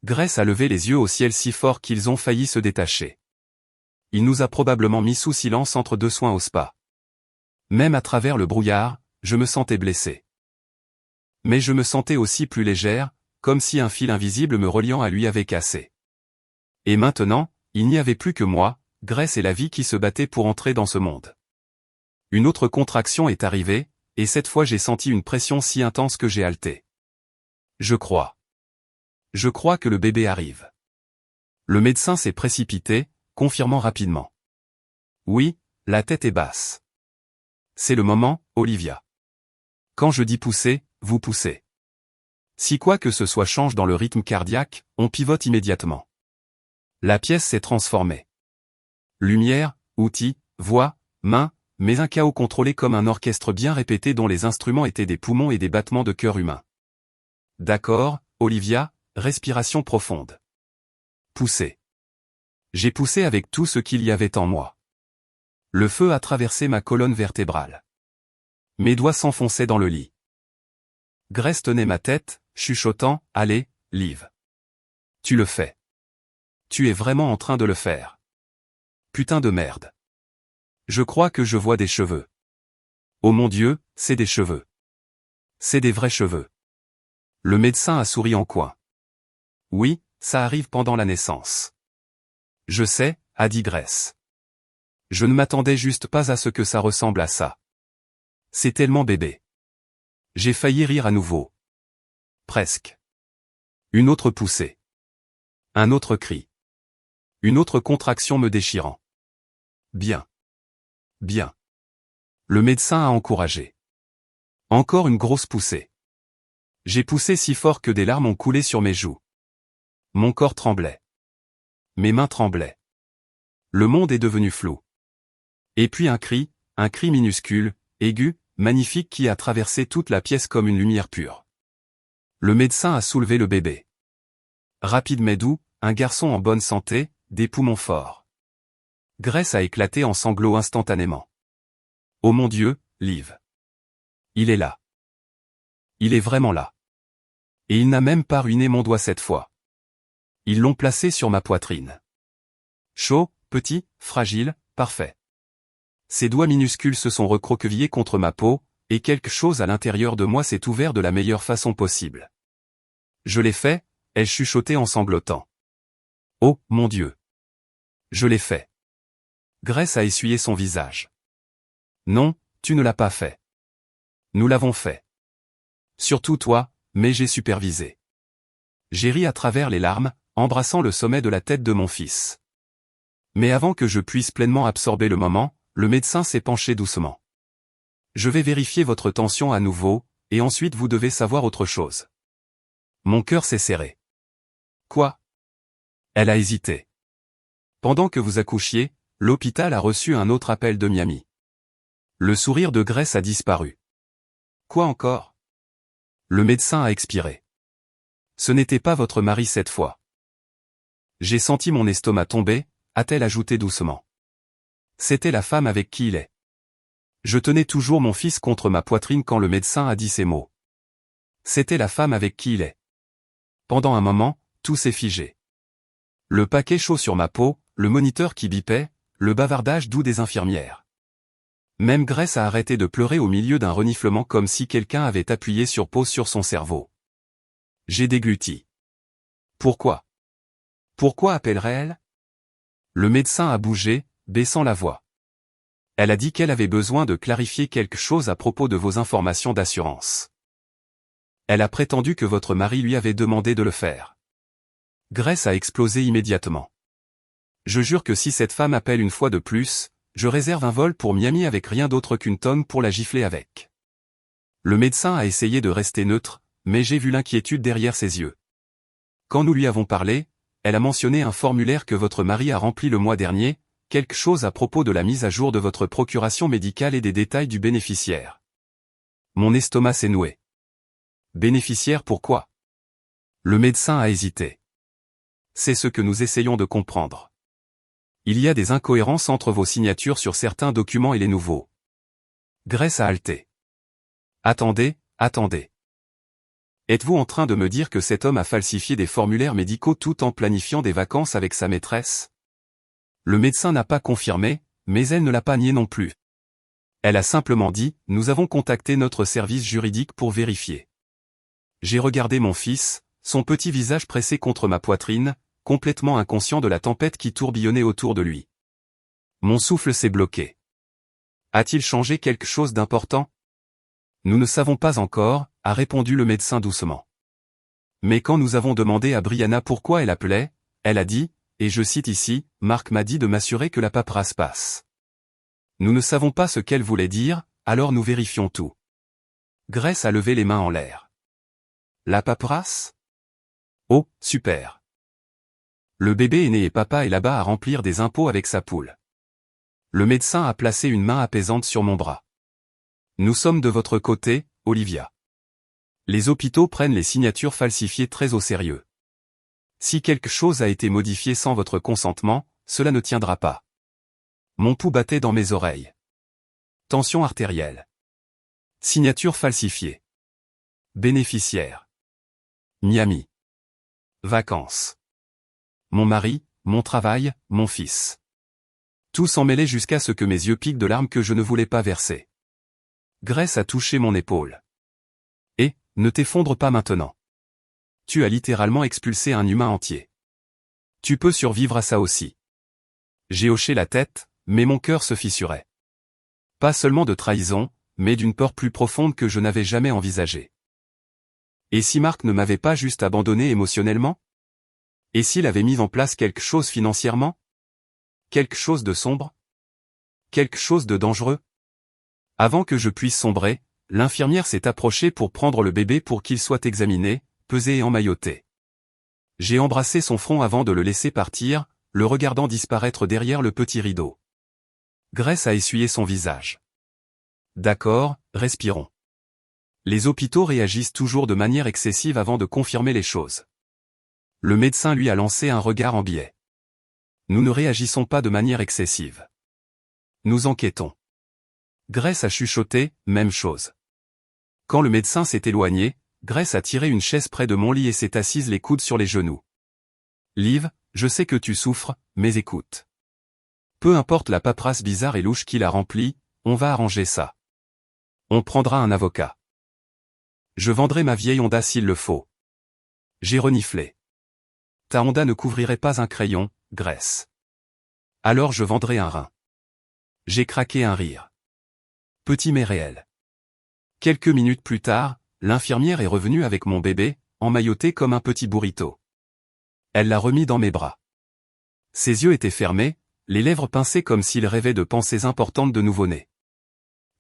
Grace a levé les yeux au ciel si fort qu'ils ont failli se détacher. Il nous a probablement mis sous silence entre 2 soins au spa. Même à travers le brouillard, je me sentais blessé. Mais je me sentais aussi plus légère, comme si un fil invisible me reliant à lui avait cassé. Et maintenant, il n'y avait plus que moi, Grace et la vie qui se battaient pour entrer dans ce monde. Une autre contraction est arrivée, et cette fois j'ai senti une pression si intense que j'ai halté. Je crois que le bébé arrive. Le médecin s'est précipité, confirmant rapidement. Oui, la tête est basse. C'est le moment, Olivia. Quand je dis pousser, vous poussez. Si quoi que ce soit change dans le rythme cardiaque, on pivote immédiatement. La pièce s'est transformée. Lumière, outils, voix, mains, mais un chaos contrôlé comme un orchestre bien répété dont les instruments étaient des poumons et des battements de cœur humain. D'accord, Olivia, respiration profonde. Pousser. J'ai poussé avec tout ce qu'il y avait en moi. Le feu a traversé ma colonne vertébrale. Mes doigts s'enfonçaient dans le lit. Grace tenait ma tête, chuchotant, « Allez, Liv. Tu le fais. Tu es vraiment en train de le faire. Putain de merde. Je crois que je vois des cheveux. Oh mon Dieu, c'est des cheveux. C'est des vrais cheveux. » Le médecin a souri en coin. Oui, ça arrive pendant la naissance. Je sais, a dit Grace. Je ne m'attendais juste pas à ce que ça ressemble à ça. C'est tellement bébé. J'ai failli rire à nouveau. Presque. Une autre poussée. Un autre cri. Une autre contraction me déchirant. Bien. Bien. Le médecin a encouragé. Encore une grosse poussée. J'ai poussé si fort que des larmes ont coulé sur mes joues. Mon corps tremblait. Mes mains tremblaient. Le monde est devenu flou. Et puis un cri minuscule, aigu, magnifique qui a traversé toute la pièce comme une lumière pure. Le médecin a soulevé le bébé. Rapide mais doux, un garçon en bonne santé, des poumons forts. Grace a éclaté en sanglots instantanément. Oh mon Dieu, Liv. Il est là. Il est vraiment là. Et il n'a même pas ruiné mon doigt cette fois. Ils l'ont placé sur ma poitrine. Chaud, petit, fragile, parfait. Ses doigts minuscules se sont recroquevillés contre ma peau, et quelque chose à l'intérieur de moi s'est ouvert de la meilleure façon possible. Je l'ai fait, elle chuchotait en sanglotant. Oh, mon Dieu. Je l'ai fait. Grace a essuyé son visage. Non, tu ne l'as pas fait. Nous l'avons fait. Surtout toi, mais j'ai supervisé. J'ai ri à travers les larmes, embrassant le sommet de la tête de mon fils. Mais avant que je puisse pleinement absorber le moment, le médecin s'est penché doucement. Je vais vérifier votre tension à nouveau, et ensuite vous devez savoir autre chose. Mon cœur s'est serré. Quoi? Elle a hésité. Pendant que vous accouchiez, l'hôpital a reçu un autre appel de Miami. Le sourire de Grace a disparu. Quoi encore? Le médecin a expiré. Ce n'était pas votre mari cette fois. J'ai senti mon estomac tomber, a-t-elle ajouté doucement. C'était la femme avec qui il est. Je tenais toujours mon fils contre ma poitrine quand le médecin a dit ces mots. C'était la femme avec qui il est. Pendant un moment, tout s'est figé. Le paquet chaud sur ma peau, le moniteur qui bipait, le bavardage doux des infirmières. Même Grace a arrêté de pleurer au milieu d'un reniflement comme si quelqu'un avait appuyé sur pause sur son cerveau. J'ai dégluti. Pourquoi? Pourquoi appellerait-elle? Le médecin a bougé, baissant la voix. Elle a dit qu'elle avait besoin de clarifier quelque chose à propos de vos informations d'assurance. Elle a prétendu que votre mari lui avait demandé de le faire. Grace a explosé immédiatement. Je jure que si cette femme appelle une fois de plus, je réserve un vol pour Miami avec rien d'autre qu'une tonne pour la gifler avec. Le médecin a essayé de rester neutre, mais j'ai vu l'inquiétude derrière ses yeux. Quand nous lui avons parlé, elle a mentionné un formulaire que votre mari a rempli le mois dernier, quelque chose à propos de la mise à jour de votre procuration médicale et des détails du bénéficiaire. Mon estomac s'est noué. Bénéficiaire pourquoi? Le médecin a hésité. C'est ce que nous essayons de comprendre. Il y a des incohérences entre vos signatures sur certains documents et les nouveaux. Grace a halté. Attendez, attendez. Êtes-vous en train de me dire que cet homme a falsifié des formulaires médicaux tout en planifiant des vacances avec sa maîtresse? Le médecin n'a pas confirmé, mais elle ne l'a pas nié non plus. Elle a simplement dit, nous avons contacté notre service juridique pour vérifier. J'ai regardé mon fils, son petit visage pressé contre ma poitrine, complètement inconscient de la tempête qui tourbillonnait autour de lui. Mon souffle s'est bloqué. A-t-il changé quelque chose d'important? Nous ne savons pas encore, a répondu le médecin doucement. Mais quand nous avons demandé à Brianna pourquoi elle appelait, elle a dit, et je cite ici, Marc m'a dit de m'assurer que la paperasse passe. Nous ne savons pas ce qu'elle voulait dire, alors nous vérifions tout. Grace a levé les mains en l'air. La paperasse? Oh, super. Le bébé est né et papa est là-bas à remplir des impôts avec sa poule. Le médecin a placé une main apaisante sur mon bras. Nous sommes de votre côté, Olivia. Les hôpitaux prennent les signatures falsifiées très au sérieux. Si quelque chose a été modifié sans votre consentement, cela ne tiendra pas. Mon pouls battait dans mes oreilles. Tension artérielle. Signature falsifiée. Bénéficiaire. Miami. Vacances. Mon mari, mon travail, mon fils. Tout s'en mêlait jusqu'à ce que mes yeux piquent de larmes que je ne voulais pas verser. Grace a touché mon épaule. Et, ne t'effondre pas maintenant. Tu as littéralement expulsé un humain entier. Tu peux survivre à ça aussi. J'ai hoché la tête, mais mon cœur se fissurait. Pas seulement de trahison, mais d'une peur plus profonde que je n'avais jamais envisagée. Et si Marc ne m'avait pas juste abandonné émotionnellement? Et s'il avait mis en place quelque chose financièrement? Quelque chose de sombre? Quelque chose de dangereux? Avant que je puisse sombrer, l'infirmière s'est approchée pour prendre le bébé pour qu'il soit examiné, pesé et emmailloté. J'ai embrassé son front avant de le laisser partir, le regardant disparaître derrière le petit rideau. Grace a essuyé son visage. D'accord, respirons. Les hôpitaux réagissent toujours de manière excessive avant de confirmer les choses. Le médecin lui a lancé un regard en biais. Nous ne réagissons pas de manière excessive. Nous enquêtons. Grace a chuchoté, même chose. Quand le médecin s'est éloigné, Grace a tiré une chaise près de mon lit et s'est assise les coudes sur les genoux. Liv, je sais que tu souffres, mais écoute. Peu importe la paperasse bizarre et louche qu'il a remplie, on va arranger ça. On prendra un avocat. Je vendrai ma vieille Honda s'il le faut. J'ai reniflé. Ta Honda ne couvrirait pas un crayon, Grace. Alors je vendrai un rein. J'ai craqué un rire. Petit mais réel. Quelques minutes plus tard, l'infirmière est revenue avec mon bébé, emmailloté comme un petit burrito. Elle l'a remis dans mes bras. Ses yeux étaient fermés, les lèvres pincées comme s'il rêvait de pensées importantes de nouveau-né.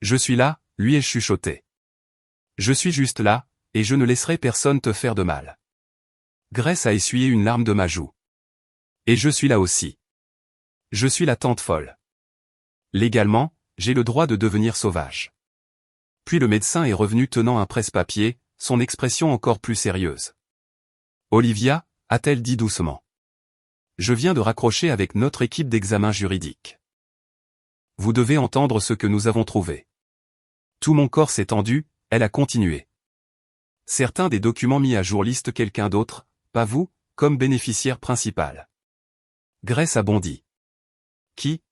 Je suis là, lui ai-je chuchoté. Je suis juste là, et je ne laisserai personne te faire de mal. Grace a essuyé une larme de ma joue. Et je suis là aussi. Je suis la tante folle. Légalement, j'ai le droit de devenir sauvage. Puis le médecin est revenu tenant un presse-papier, son expression encore plus sérieuse. Olivia, a-t-elle dit doucement. Je viens de raccrocher avec notre équipe d'examen juridique. Vous devez entendre ce que nous avons trouvé. Tout mon corps s'est tendu, elle a continué. Certains des documents mis à jour listent quelqu'un d'autre, pas vous, comme bénéficiaire principal. Grace a bondi. Qui?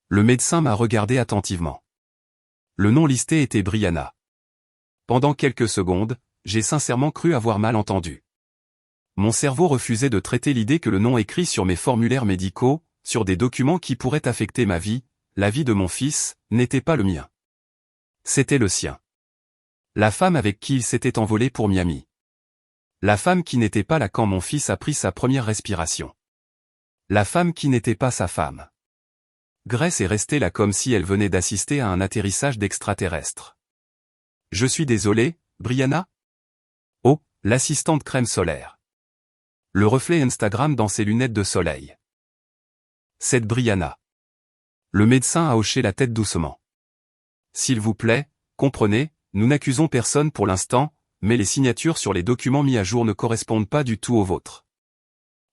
Le médecin m'a regardé attentivement. Le nom listé était Brianna. Pendant quelques secondes, j'ai sincèrement cru avoir mal entendu. Mon cerveau refusait de traiter l'idée que le nom écrit sur mes formulaires médicaux, sur des documents qui pourraient affecter ma vie, la vie de mon fils, n'était pas le mien. C'était le sien. La femme avec qui il s'était envolé pour Miami. La femme qui n'était pas là quand mon fils a pris sa première respiration. La femme qui n'était pas sa femme. Grace est restée là comme si elle venait d'assister à un atterrissage d'extraterrestres. Je suis désolé, Brianna? Oh, l'assistante crème solaire. Le reflet Instagram dans ses lunettes de soleil. Cette Brianna. Le médecin a hoché la tête doucement. S'il vous plaît, comprenez, nous n'accusons personne pour l'instant, mais les signatures sur les documents mis à jour ne correspondent pas du tout aux vôtres.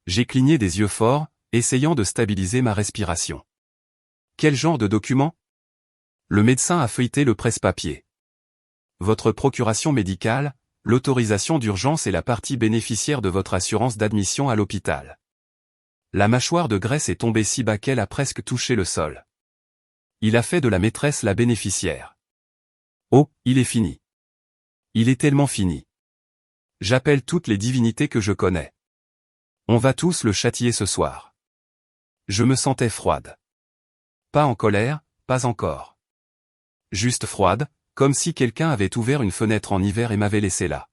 J'ai cligné des yeux forts, essayant de stabiliser ma respiration. Quel genre de document? Le médecin a feuilleté le presse-papier. Votre procuration médicale, l'autorisation d'urgence et la partie bénéficiaire de votre assurance d'admission à l'hôpital. La mâchoire de Grace est tombée si bas qu'elle a presque touché le sol. Il a fait de la maîtresse la bénéficiaire. Oh, il est fini. Il est tellement fini. J'appelle toutes les divinités que je connais. On va tous le châtier ce soir. Je me sentais froide. Pas en colère, pas encore. Juste froide, comme si quelqu'un avait ouvert une fenêtre en hiver et m'avait laissé là.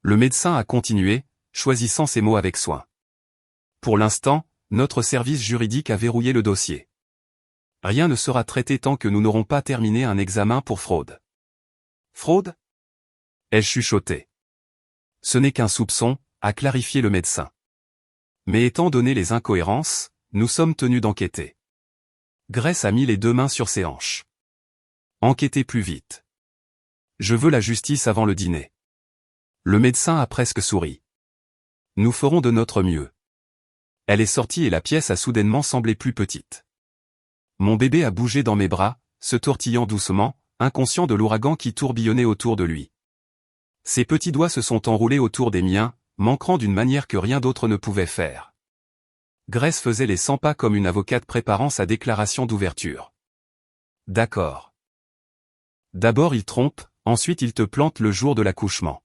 Le médecin a continué, choisissant ses mots avec soin. Pour l'instant, notre service juridique a verrouillé le dossier. Rien ne sera traité tant que nous n'aurons pas terminé un examen pour fraude. Fraude? Ai-je chuchoté. Ce n'est qu'un soupçon, a clarifié le médecin. Mais étant donné les incohérences, nous sommes tenus d'enquêter. Grace a mis les deux mains sur ses hanches. Enquêtez plus vite. Je veux la justice avant le dîner. Le médecin a presque souri. Nous ferons de notre mieux. Elle est sortie et la pièce a soudainement semblé plus petite. Mon bébé a bougé dans mes bras, se tortillant doucement, inconscient de l'ouragan qui tourbillonnait autour de lui. Ses petits doigts se sont enroulés autour des miens, m'ancrant d'une manière que rien d'autre ne pouvait faire. Grace faisait les 100 pas comme une avocate préparant sa déclaration d'ouverture. D'accord. D'abord il trompe, ensuite il te plante le jour de l'accouchement.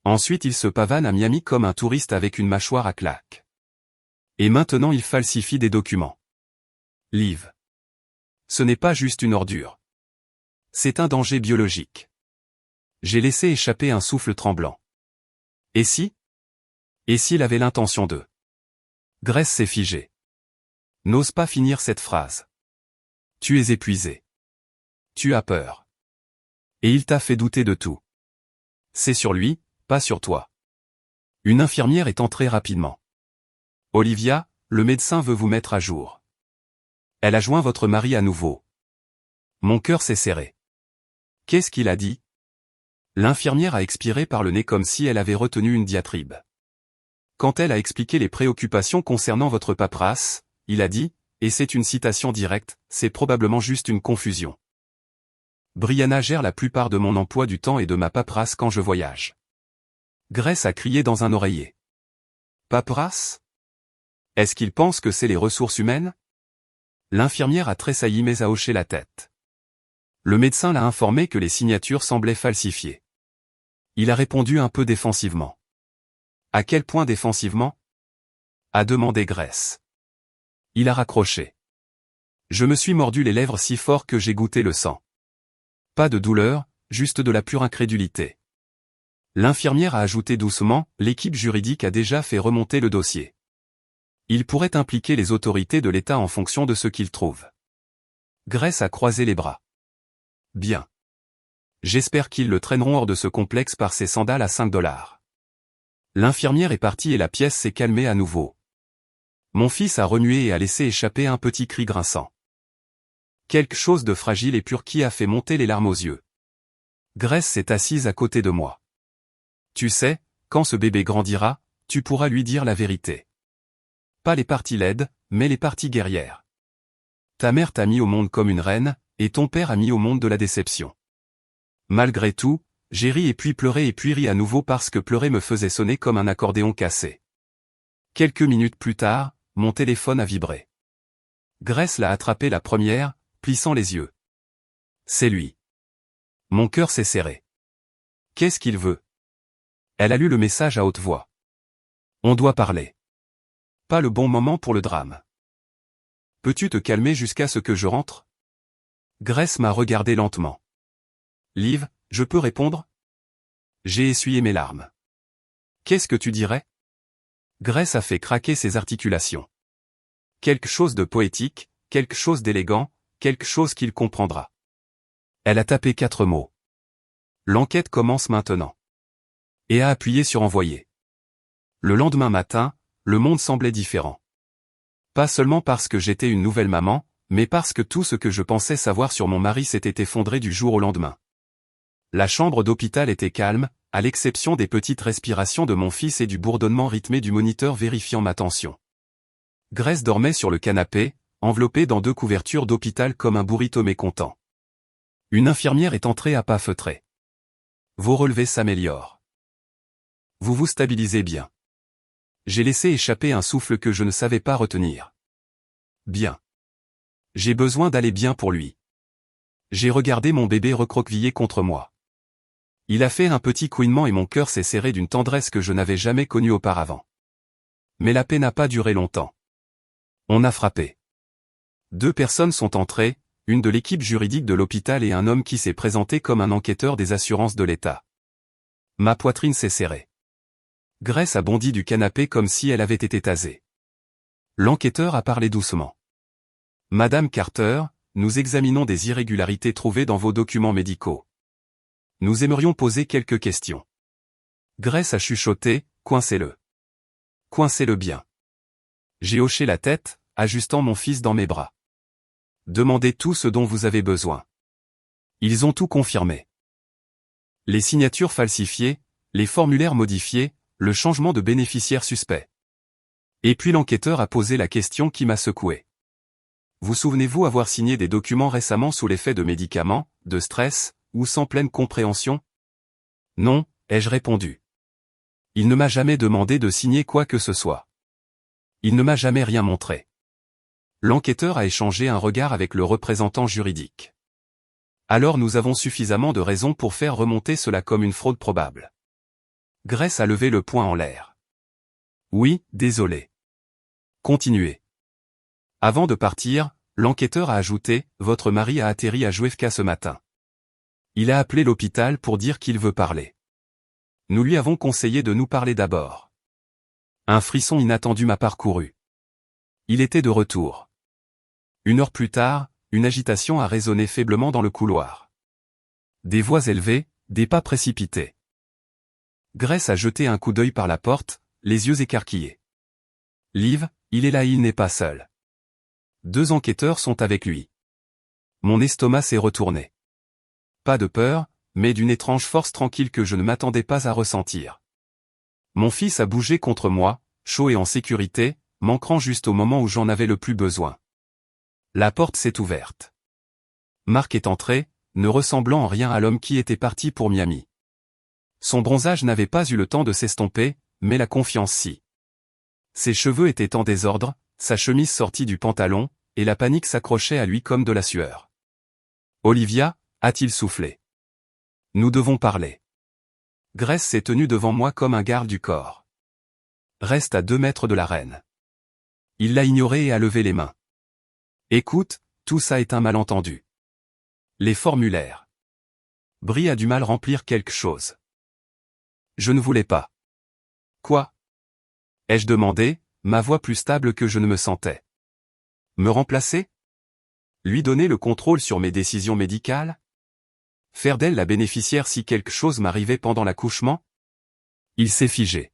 Ensuite il se pavane à Miami comme un touriste avec une mâchoire à claques. Et maintenant il falsifie des documents. Liv. Ce n'est pas juste une ordure. C'est un danger biologique. J'ai laissé échapper un souffle tremblant. Et si? Et s'il avait l'intention de? Grace s'est figée. N'ose pas finir cette phrase. Tu es épuisé. Tu as peur. Et il t'a fait douter de tout. C'est sur lui, pas sur toi. Une infirmière est entrée rapidement. Olivia, le médecin veut vous mettre à jour. Elle a joint votre mari à nouveau. Mon cœur s'est serré. Qu'est-ce qu'il a dit? L'infirmière a expiré par le nez comme si elle avait retenu une diatribe. Quand elle a expliqué les préoccupations concernant votre paperasse, il a dit, et c'est une citation directe, c'est probablement juste une confusion. Brianna gère la plupart de mon emploi du temps et de ma paperasse quand je voyage. Grace a crié dans un oreiller. Paperasse? Est-ce qu'il pense que c'est les ressources humaines? L'infirmière a tressailli mais a hoché la tête. Le médecin l'a informé que les signatures semblaient falsifiées. Il a répondu un peu défensivement. À quel point défensivement? A demandé Grace. Il a raccroché. Je me suis mordu les lèvres si fort que j'ai goûté le sang. Pas de douleur, juste de la pure incrédulité. L'infirmière a ajouté doucement, l'équipe juridique a déjà fait remonter le dossier. Il pourrait impliquer les autorités de l'État en fonction de ce qu'ils trouvent. Grace a croisé les bras. Bien. J'espère qu'ils le traîneront hors de ce complexe par ses sandales à $5. L'infirmière est partie et la pièce s'est calmée à nouveau. Mon fils a remué et a laissé échapper un petit cri grinçant. Quelque chose de fragile et pur qui a fait monter les larmes aux yeux. Grace s'est assise à côté de moi. Tu sais, quand ce bébé grandira, tu pourras lui dire la vérité. Pas les parties laides, mais les parties guerrières. Ta mère t'a mis au monde comme une reine, et ton père a mis au monde de la déception. Malgré tout, j'ai ri et puis pleuré et puis ri à nouveau parce que pleurer me faisait sonner comme un accordéon cassé. Quelques minutes plus tard, mon téléphone a vibré. Grace l'a attrapé la première, plissant les yeux. C'est lui. Mon cœur s'est serré. Qu'est-ce qu'il veut? Elle a lu le message à haute voix. On doit parler. Pas le bon moment pour le drame. Peux-tu te calmer jusqu'à ce que je rentre? Grace m'a regardé lentement. Liv, je peux répondre? J'ai essuyé mes larmes. Qu'est-ce que tu dirais? Grace a fait craquer ses articulations. Quelque chose de poétique, quelque chose d'élégant, quelque chose qu'il comprendra. Elle a tapé 4 mots. L'enquête commence maintenant. Et a appuyé sur envoyer. Le lendemain matin, le monde semblait différent. Pas seulement parce que j'étais une nouvelle maman, mais parce que tout ce que je pensais savoir sur mon mari s'était effondré du jour au lendemain. La chambre d'hôpital était calme, à l'exception des petites respirations de mon fils et du bourdonnement rythmé du moniteur vérifiant ma tension. Grace dormait sur le canapé, enveloppée dans 2 couvertures d'hôpital comme un burrito mécontent. Une infirmière est entrée à pas feutrés. Vos relevés s'améliorent. Vous vous stabilisez bien. J'ai laissé échapper un souffle que je ne savais pas retenir. Bien. J'ai besoin d'aller bien pour lui. J'ai regardé mon bébé recroquevillé contre moi. Il a fait un petit couinement et mon cœur s'est serré d'une tendresse que je n'avais jamais connue auparavant. Mais la paix n'a pas duré longtemps. On a frappé. 2 personnes sont entrées, une de l'équipe juridique de l'hôpital et un homme qui s'est présenté comme un enquêteur des assurances de l'État. Ma poitrine s'est serrée. Grace a bondi du canapé comme si elle avait été tasée. L'enquêteur a parlé doucement. Madame Carter, nous examinons des irrégularités trouvées dans vos documents médicaux. Nous aimerions poser quelques questions. Grace a chuchoté, coincez-le. Coincez-le bien. J'ai hoché la tête, ajustant mon fils dans mes bras. Demandez tout ce dont vous avez besoin. Ils ont tout confirmé. Les signatures falsifiées, les formulaires modifiés, le changement de bénéficiaire suspect. Et puis l'enquêteur a posé la question qui m'a secoué. Vous souvenez-vous avoir signé des documents récemment sous l'effet de médicaments, de stress, ou sans pleine compréhension? Non, ai-je répondu. Il ne m'a jamais demandé de signer quoi que ce soit. Il ne m'a jamais rien montré. L'enquêteur a échangé un regard avec le représentant juridique. Alors nous avons suffisamment de raisons pour faire remonter cela comme une fraude probable. Grace a levé le poing en l'air. Oui, désolé. Continuez. Avant de partir, L'enquêteur a ajouté, votre mari a atterri à Juevka ce matin. Il a appelé l'hôpital pour dire qu'il veut parler. Nous lui avons conseillé de nous parler d'abord. Un frisson inattendu m'a parcouru. Il était de retour. 1 heure plus tard, une agitation a résonné faiblement dans le couloir. Des voix élevées, des pas précipités. Grace a jeté un coup d'œil par la porte, les yeux écarquillés. Liv, il est là, il n'est pas seul. 2 enquêteurs sont avec lui. Mon estomac s'est retourné. Pas de peur, mais d'une étrange force tranquille que je ne m'attendais pas à ressentir. Mon fils a bougé contre moi, chaud et en sécurité, m'ancrant juste au moment où j'en avais le plus besoin. La porte s'est ouverte. Marc est entré, ne ressemblant en rien à l'homme qui était parti pour Miami. Son bronzage n'avait pas eu le temps de s'estomper, mais la confiance si. Ses cheveux étaient en désordre, sa chemise sortie du pantalon, et la panique s'accrochait à lui comme de la sueur. Olivia, a-t-il soufflé. Nous devons parler. Grace s'est tenue devant moi comme un garde du corps. Reste à 2 mètres de la reine. Il l'a ignorée et a levé les mains. Écoute, tout ça est un malentendu. Les formulaires. Brie a du mal à remplir quelque chose. Je ne voulais pas. Quoi? Ai-je demandé, ma voix plus stable que je ne me sentais. Me remplacer? Lui donner le contrôle sur mes décisions médicales? Faire d'elle la bénéficiaire si quelque chose m'arrivait pendant l'accouchement? Il s'est figé.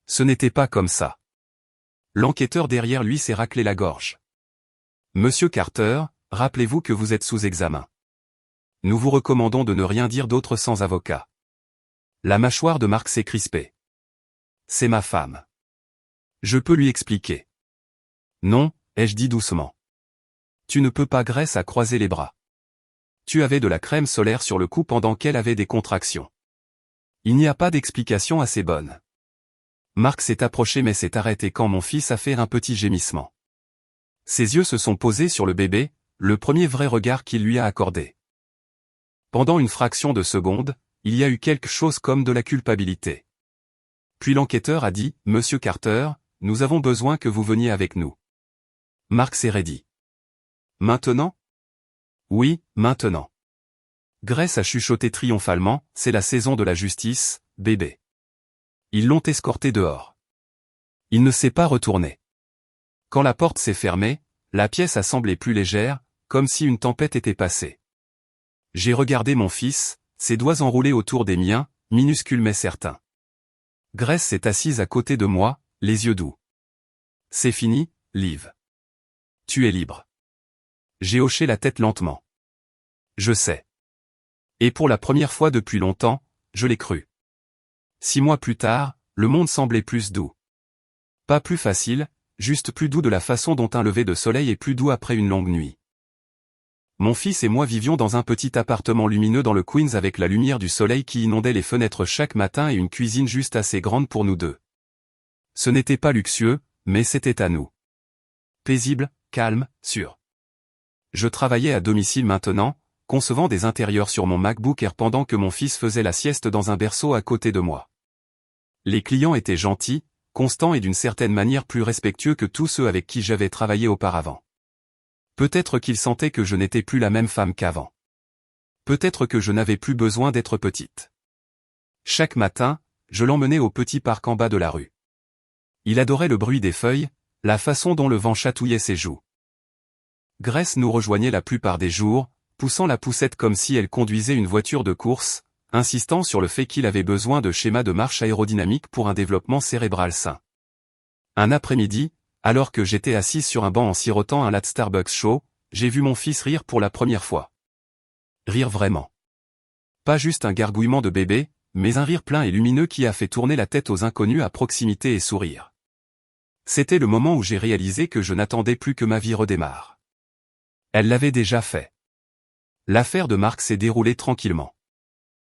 Ce n'était pas comme ça. L'enquêteur derrière lui s'est raclé la gorge. Monsieur Carter, rappelez-vous que vous êtes sous examen. Nous vous recommandons de ne rien dire d'autre sans avocat. La mâchoire de Marc s'est crispée. C'est ma femme. Je peux lui expliquer. Non, ai-je dit doucement. Tu ne peux pas. Grace a croisé les bras. Tu avais de la crème solaire sur le cou pendant qu'elle avait des contractions. Il n'y a pas d'explication assez bonne. Marc s'est approché mais s'est arrêté quand mon fils a fait un petit gémissement. Ses yeux se sont posés sur le bébé, le premier vrai regard qu'il lui a accordé. Pendant une fraction de seconde, il y a eu quelque chose comme de la culpabilité. Puis l'enquêteur a dit, « Monsieur Carter, nous avons besoin que vous veniez avec nous. » Marc s'est raidi. « Maintenant ? » « Oui, maintenant. » Grace a chuchoté triomphalement, « C'est la saison de la justice, bébé. » Ils l'ont escorté dehors. Il ne s'est pas retourné. Quand la porte s'est fermée, la pièce a semblé plus légère, comme si une tempête était passée. J'ai regardé mon fils, ses doigts enroulés autour des miens, minuscules mais certains. Grace s'est assise à côté de moi, les yeux doux. « C'est fini, Liv. Tu es libre. » J'ai hoché la tête lentement. Je sais. Et pour la première fois depuis longtemps, je l'ai cru. 6 mois plus tard, le monde semblait plus doux. Pas plus facile, juste plus doux de la façon dont un lever de soleil est plus doux après une longue nuit. Mon fils et moi vivions dans un petit appartement lumineux dans le Queens avec la lumière du soleil qui inondait les fenêtres chaque matin et une cuisine juste assez grande pour nous deux. Ce n'était pas luxueux, mais c'était à nous. Paisible, calme, sûr. Je travaillais à domicile maintenant, concevant des intérieurs sur mon MacBook Air pendant que mon fils faisait la sieste dans un berceau à côté de moi. Les clients étaient gentils, constants et d'une certaine manière plus respectueux que tous ceux avec qui j'avais travaillé auparavant. Peut-être qu'ils sentaient que je n'étais plus la même femme qu'avant. Peut-être que je n'avais plus besoin d'être petite. Chaque matin, je l'emmenais au petit parc en bas de la rue. Il adorait le bruit des feuilles, la façon dont le vent chatouillait ses joues. Grace nous rejoignait la plupart des jours, poussant la poussette comme si elle conduisait une voiture de course, insistant sur le fait qu'il avait besoin de schémas de marche aérodynamique pour un développement cérébral sain. Un après-midi, alors que j'étais assise sur un banc en sirotant un latte Starbucks chaud, j'ai vu mon fils rire pour la première fois. Rire vraiment. Pas juste un gargouillement de bébé, mais un rire plein et lumineux qui a fait tourner la tête aux inconnus à proximité et sourire. C'était le moment où j'ai réalisé que je n'attendais plus que ma vie redémarre. Elle l'avait déjà fait. L'affaire de Marc s'est déroulée tranquillement.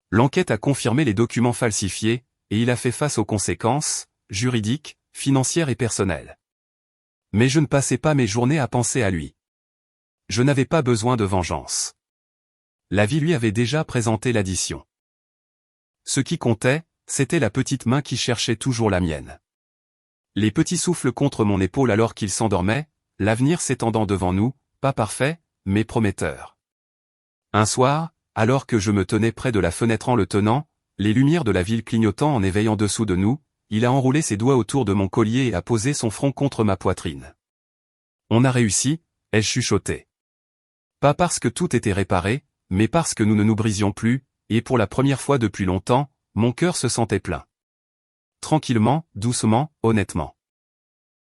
L'enquête a confirmé les documents falsifiés, et il a fait face aux conséquences, juridiques, financières et personnelles. Mais je ne passais pas mes journées à penser à lui. Je n'avais pas besoin de vengeance. La vie lui avait déjà présenté l'addition. Ce qui comptait, c'était la petite main qui cherchait toujours la mienne. Les petits souffles contre mon épaule alors qu'il s'endormait, l'avenir s'étendant devant nous, pas parfait, mais prometteur. Un soir, alors que je me tenais près de la fenêtre en le tenant, les lumières de la ville clignotant en éveillant dessous de nous, il a enroulé ses doigts autour de mon collier et a posé son front contre ma poitrine. On a réussi, ai-je chuchoté. Pas parce que tout était réparé, mais parce que nous ne nous brisions plus, et pour la première fois depuis longtemps, mon cœur se sentait plein. Tranquillement, doucement, honnêtement.